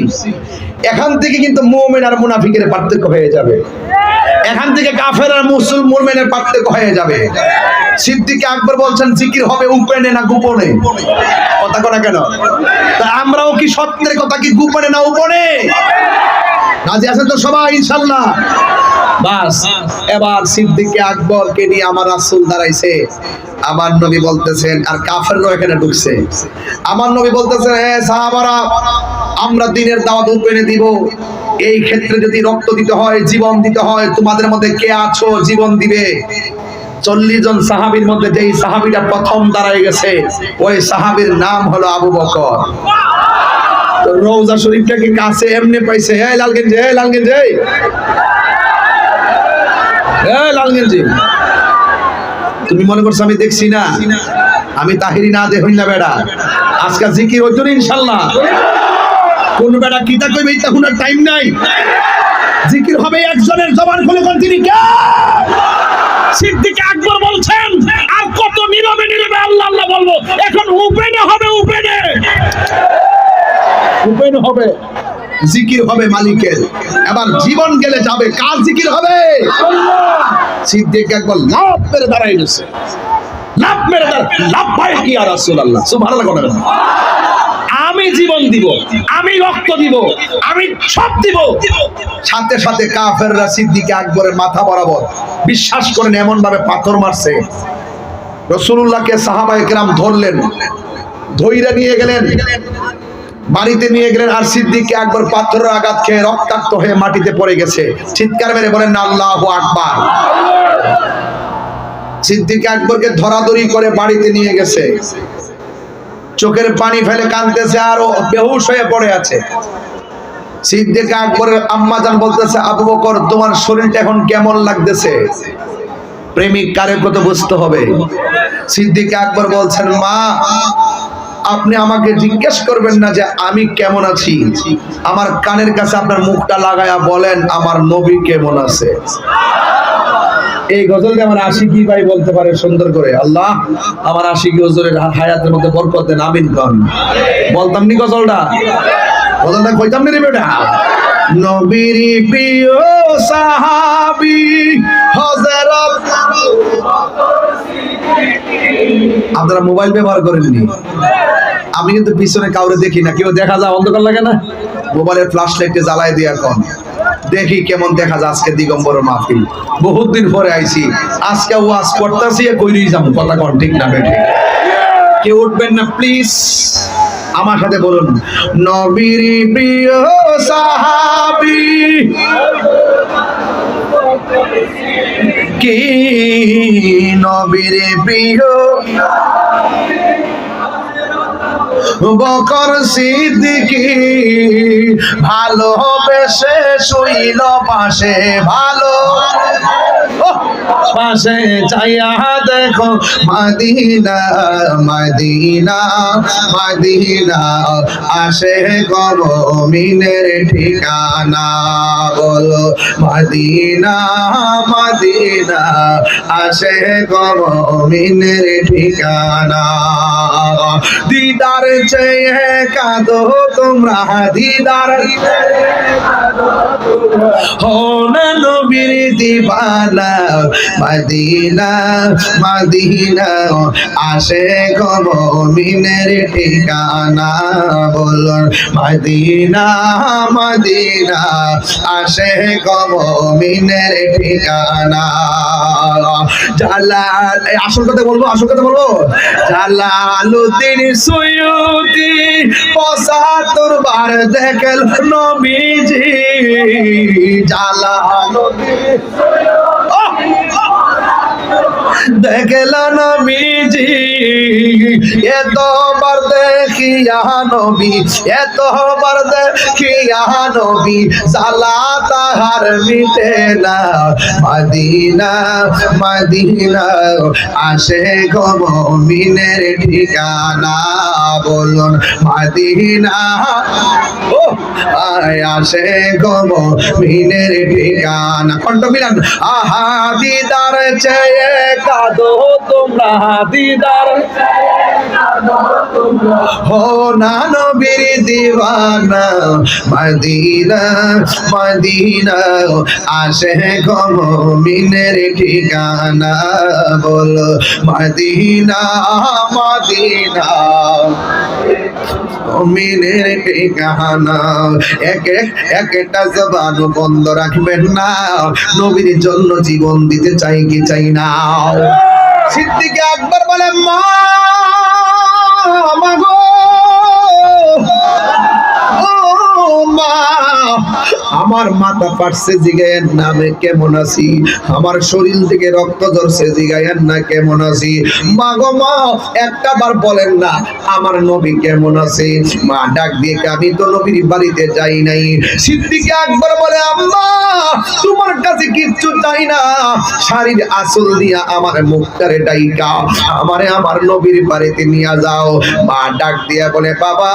এখান থেকে কিন্তু মুমিন আর মুনাফিকের পার্থক্য হয়ে যাবে। এখান থেকে কাফের আর মুসলমানের পার্থক্য হয়ে যাবে। সিদ্দিক আকবর বলছেন জিকির হবে উপেনে না গোপনে, কথা কনা কেন? তা আমরাও কি সত্যের কথা কি গোপনে না উপনে? রাজি আছেন তো সবাই ইনশাআল্লাহ? বাস এবার সিদ্দিক আকবরকে নিয়ে আমার রাসূল দাঁড়াইছে। আমার নবী বলতেছেন, আর কাফেররা এখানে ঢুকছে। আমার নবী বলতেছেন, হে সাহাবারা, আমরা দ্বীনের দাওয়াত উপেনে দিব। এই ক্ষেত্রে যদি রক্ত দিতে হয়, জীবন দিতে হয়, তোমাদের মধ্যে কে আছো জীবন দিবে? 40 জন সাহাবীর মধ্যে যেই সাহাবীটা প্রথম দাঁড়ায় গেছে, ওই সাহাবীর নাম হলো আবু বকর। তো রওজা শরীফটাকে কাছে এমনি পাইছে, হে লালগঞ্জ, হে লালগঞ্জ, হে লালগঞ্জ, তুমি মনে করছো আমি দেখছি না? আমি তাহিরি না দেখুন না বেড়া। আজকে জিকির হইতো না ইনশাআল্লাহ। কোন বেড়া কিতা কইবে এটা কোন টাইম নাই। জিকির হবে একজনের, জবান খুলে কোন তিনি কে? সিদ্দিক আকবর বলছেন আর কত নীরবে নীরবে আল্লাহ আল্লাহ বলবো, এখন ওপেনে হবে, ওপেনে ওপেন হবে, জিকির হবে মালিকের। এবার জীবন গেলে যাবে, কার জিকির হবে? সিদ্দিক আকবর লাভ মেরে দাঁড়াই গেছে, লাভ মেরে লাভ ভাই কি আর রাসূলুল্লাহ সুবহানাল্লাহ বলেন। আমি জীবন দিব, আমি রক্ত দিব, আমি সব দিব। সাথে সাথে কাফেররা সিদ্দিক আকবরের মাথা বরাবর, বিশ্বাস করেন এমন ভাবে পাথর মারছে, রাসূলুল্লাহকে সাহাবায়ে কেরাম ধরলেন, ধইরা নিয়ে গেলেন, বাড়িতে নিয়ে গেলেন। আর সিদ্দিক আকবর পাথরের আঘাত খেয়ে রক্তাক্ত হয়ে মাটিতে পড়ে গেছে। চিৎকার মেরে বলেন না আল্লাহু আকবার। সিদ্দিক আকবরকে ধরাধরি করে বাড়িতে নিয়ে গেছে, চোখের পানি ফেলে কাঁদতেছে আর ও বেহুশ হয়ে পড়ে আছে। সিদ্দিক আকবরের আম্মাজান বলতেছে, আবু বকর তোমার শরীরটা এখন কেমন লাগতেছে? প্রেমিক কারে কত বুঝতে হবে। সিদ্দিক আকবর বলছেন, মা আপনি আমাকে জিজ্ঞেস করবেন না যে আমি কেমন আছি, আমার কানের কাছে আপনার মুখটা লাগায়া বলেন আমার নবী কেমন আছে। এই গজলটা আমার আশিকি ভাই বলতে পারে সুন্দর করে, আল্লাহ আমার আশিকি হুজুরের হায়াতের মধ্যে বরকত দেন, আমিন কোন। বলতাম নি গজলটা, গজলটা কইতাম নি রে বেটা। নবীর প্রিয় সাহাবী হযরত, আপনারা মোবাইল ব্যবহার করেননি? আমি কিন্তু পিছনে কাউরে দেখি না, কেউ দেখা যায় অন্ধকার লাগে না, মোবাইলের ফ্ল্যাশ লাইটে জ্বালায় দিয়া কম দেখি কেমন দেখা যায়। আজকে দিগম্বর মাহফিল, বহুত দিন পরে আইছি, আজকে ওয়াজ করতেছি কইরেই যাবো, কথা কোন ঠিক না বেঠিক? কেউ উঠবেন না প্লিজ, আমার সাথে বলুন, নবীর প্রিয় সাহাবী কি, নবীর প্রিয় বকর সিদ্দিকী ভালোবেসে শুইল পাশে, ভালো পাশে চাইয়া দেখো মদিনা মদিনা মদিনা, আসে মুমিনের ঠিকানা, বলো মদিনা মদিনা, আসে মুমিনের ঠিকানা। দিদার চেয়ে কাঁদো তোমরা, দিদার হো না নবীর দিবানা, মদিনা মদিনা, আসে মুমিনের ঠিকানা, বলুন মদিনা মদিনা, আসে মুমিনের ঠিকানা। জালাল, আসল কথা বলবো, আসল কথা বলবো, জালালউদ্দিন সুয়ুতি ৭৫ বার দেখল নবীজি, জালালউদ্দিন দেখল নবীজি, এতবার দেখিয়া নবী, এতবার দেখিয়া নবী, জ্বালা তাহার মিটে না, মদিনা মদিনা, আসে মুমিনের ঠিকানা, বলুন মদিনা ও আসে মুমিনের ঠিকানা। কণ্ঠ মিলান, আহা দিদার চেয়ে কাঁদো তোমরা, দিদার হো না নবীর দিওয়ানা, মদিনা মদিনা, আসে মুমিনের ঠিকানা, বলো মদিনা মদিনা, মুমিনের ঠিকানা। একটা জবান বন্ধ রাখবেন না, নবীর জন্য জীবন দিতে চাই কি চাই না? সিদ্দিক আকবর বলেন, মা মাগো ও মা, আমার মাথা ফাটছে জিগায়ের নামে কেমন আছি, আমার শরীর থেকে রক্ত ঝরছে জিগায়ের না কেমন আছি। মা গো মা, একটা বার বলেন না আমার নবী কেমন আছে? মা ডাক দিয়ে, আমি তো নবীর বাড়িতে যাই নাই। সিদ্দিক আকবর বলে, আম্মা তোমার কাছে কিচ্ছু চাই না, শাড়ির আঁচল দিয়া আমার মুখটারে ডাইকা আমারে আমার নবীর বাড়িতে নিয়ে যাও। মা ডাক দিয়া বলে, বাবা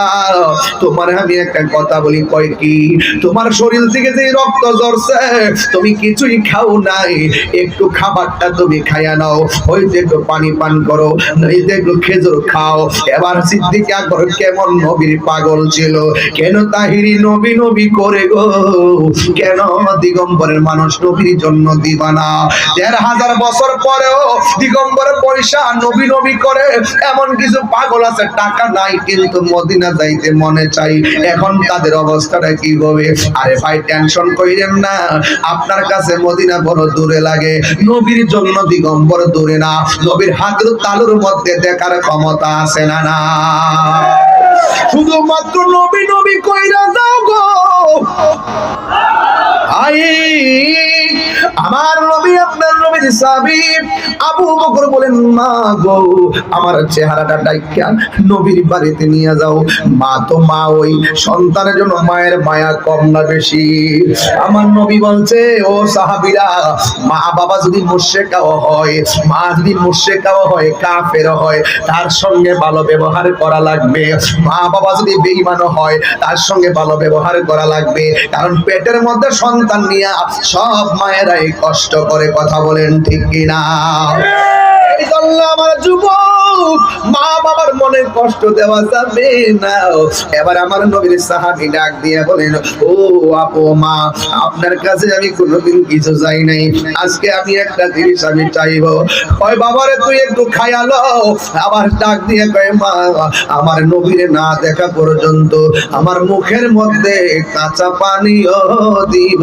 তোমার আমি একটা কথা বলি, কয় কি? তোমার শরীর থেকে যে রক্ত ঝরছে, তুমি কিছুই খাও নাই, একটু খাবারটা তুমি খাইয়া নাও, হইতে একটু পানি পান করো, নইতে একটু খেজুর খাও। এবার সিদ্দিক আকবর কেমন নবীর পাগল ছিল, কেন তাহিরি নবী নবী করে গো, কেন দিগম্বরের মানুষ নবীর জন্য দিবানা? ১,৫০০ বছর পরেও দিগম্বরের পয়সা নবী নবী করে। এমন কিছু পাগল আছে, টাকা নাই কিন্তু মদিনা যাইতে মনে চাই, এখন তাদের অবস্থাটা কি হবে? আরে ভাই টেনশন কইরেন না, আপনার কাছে মদিনা বড় দূরে লাগে, নবীর জন্য দিগম্বর দূরে না, নবীর হাতের তালুর মধ্যে দেখার ক্ষমতা আছে না? না, শুধুমাত্র নবী নবী কইরা দাও গো। আই আমার নবী, আপনার নবীর সাহাবী আবু বকর বলেন, মা গো আমার চেহারাটা ডাইকা নবীর বাড়িতে নিয়ে যাও। মা তো মা, ওই সন্তানের জন্য মায়ের মায়া কম না বেশি? আমার নবী বলছে, ও সাহাবীরা, মা বাবা যদি মুশরিকাও হয়, মা যদি মুশরিকাও হয়, কাফের হয়, তার সঙ্গে ভালো ব্যবহার করা লাগবে। মা বাবা যদি বেঈমানও হয়, তার সঙ্গে ভালো ব্যবহার করা লাগবে, কারণ পেটের মধ্যে সন্তান নিয়ে সব মায়েরাই কষ্ট করে। কথা বলেন ঠিক কিনা? এই জন্য আমার যুবক, মা বাবার মনে কষ্ট দেওয়া যাবে না। এবার আমার নবীর সাহাবী ডাক দিয়ে বলেন, ও আপু মা, আপনার কাছে আমি কোনোদিন কিছু চাই নাই, আজকে আমি একটা জিনিস আমি চাইবো। ওই বাবারে তুই একটু খায়ালো। আবার ডাক দিয়ে কয়, মা আমার নবীরে না দেখা পর্যন্ত আমার মুখের মধ্যে কাঁচা পানিও দিব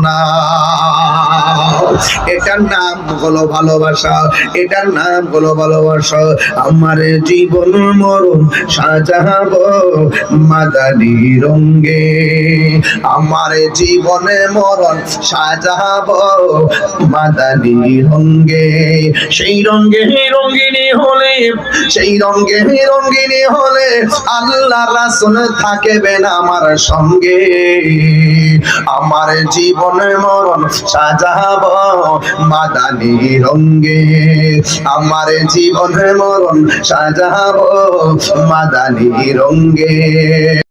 না। এটার নাম হলো ভালোবাসা, এটার নাম হলো ভালোবাসা। আমার জীবন মরণ সাজাবো মাদানী রঙে, আমার জীবনে মরণ সাজাবো মাদানী রঙে। সেই রঙে রঙিনী হলে, সেই রঙে রঙিনী হলে আল্লাহ রাসূল থাকবেন আমার সঙ্গে। আমার জীবনে মরণ সাজাবো মাদানী রঙে, আমার জীবনে মরণ সাজাবো মাদানী রঙে।